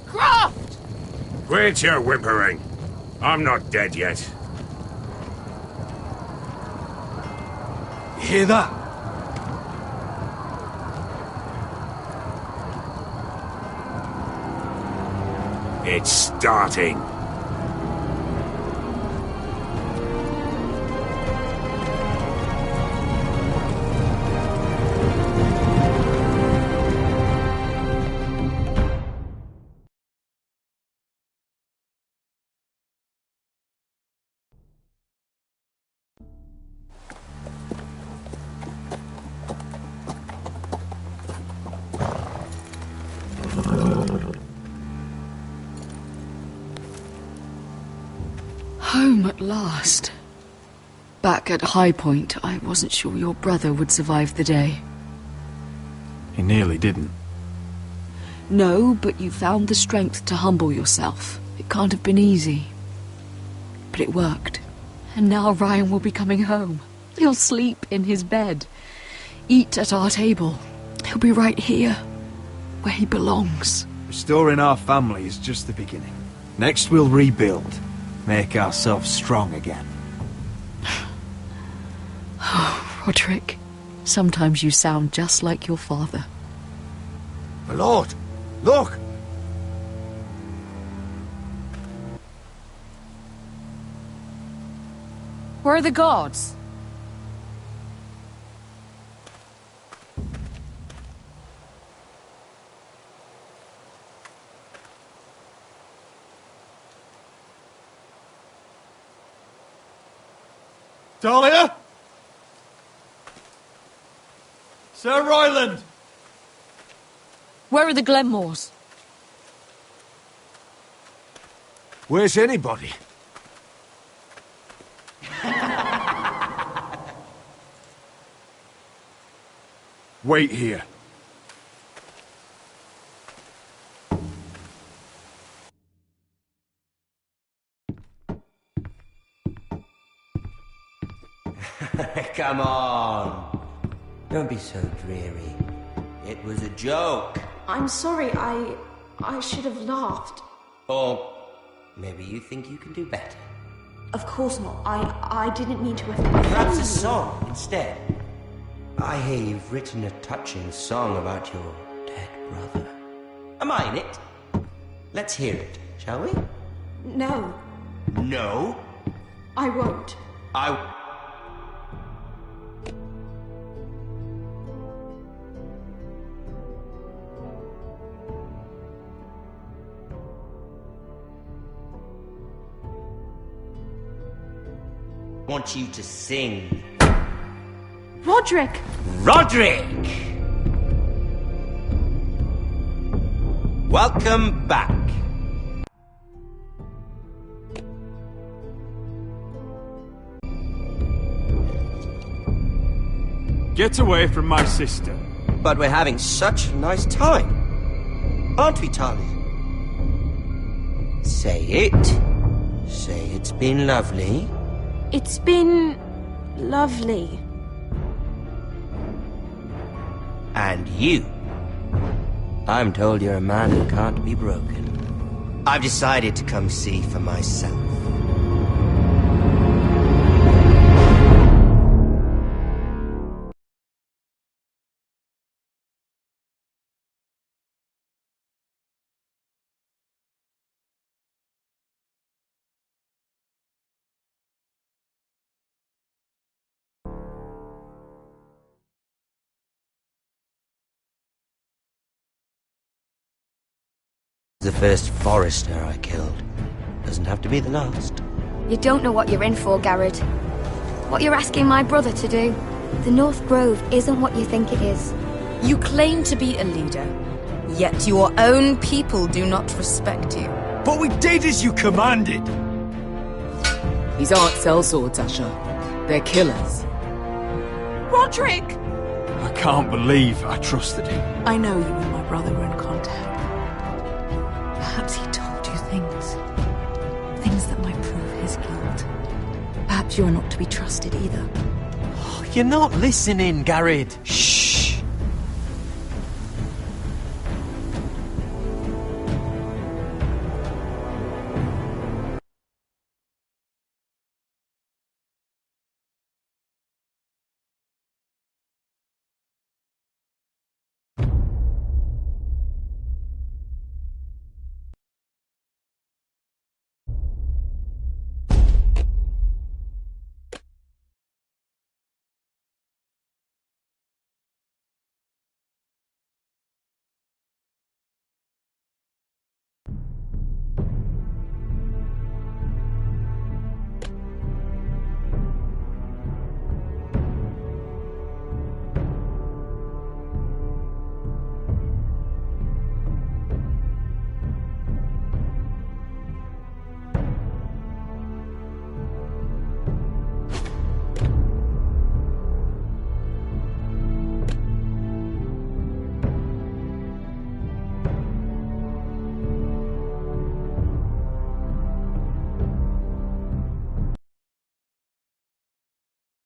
Croft! Quit your whimpering. I'm not dead yet. You hear that? It's starting. Home at last. Back at High Point, I wasn't sure your brother would survive the day. He nearly didn't. No, but you found the strength to humble yourself. It can't have been easy. But it worked. And now Ryan will be coming home. He'll sleep in his bed. Eat at our table. He'll be right here, where he belongs. Restoring our family is just the beginning. Next we'll rebuild. Make ourselves strong again. Oh, Roderick. Sometimes you sound just like your father. My lord, look! Where are the guards? Dahlia? Sir Royland! Where are the Glenmores? Where's anybody? Wait here. Come on. Don't be so dreary. It was a joke. I'm sorry, I should have laughed. Or maybe you think you can do better. Of course not. I didn't mean to offend you. Perhaps a song instead. I hear you've written a touching song about your dead brother. Am I in it? Let's hear it, shall we? No, No? I won't. I... want you to sing. Roderick! Roderick! Welcome back. Get away from my sister. But we're having such a nice time. Aren't we, Talia? Say it. Say it's been lovely. It's been lovely. And you. I'm told you're a man who can't be broken. I've decided to come see for myself. The first forester I killed. Doesn't have to be the last. You don't know what you're in for, Garrod. What you're asking my brother to do. The North Grove isn't what you think it is. You claim to be a leader, yet your own people do not respect you. But we did as you commanded! These aren't sellswords, Asher. They're killers. Roderick! I can't believe I trusted him. I know you and my brother were in contact. Perhaps he told you things. Things that might prove his guilt. Perhaps you're not to be trusted either. You're not listening, Garrod. Shh!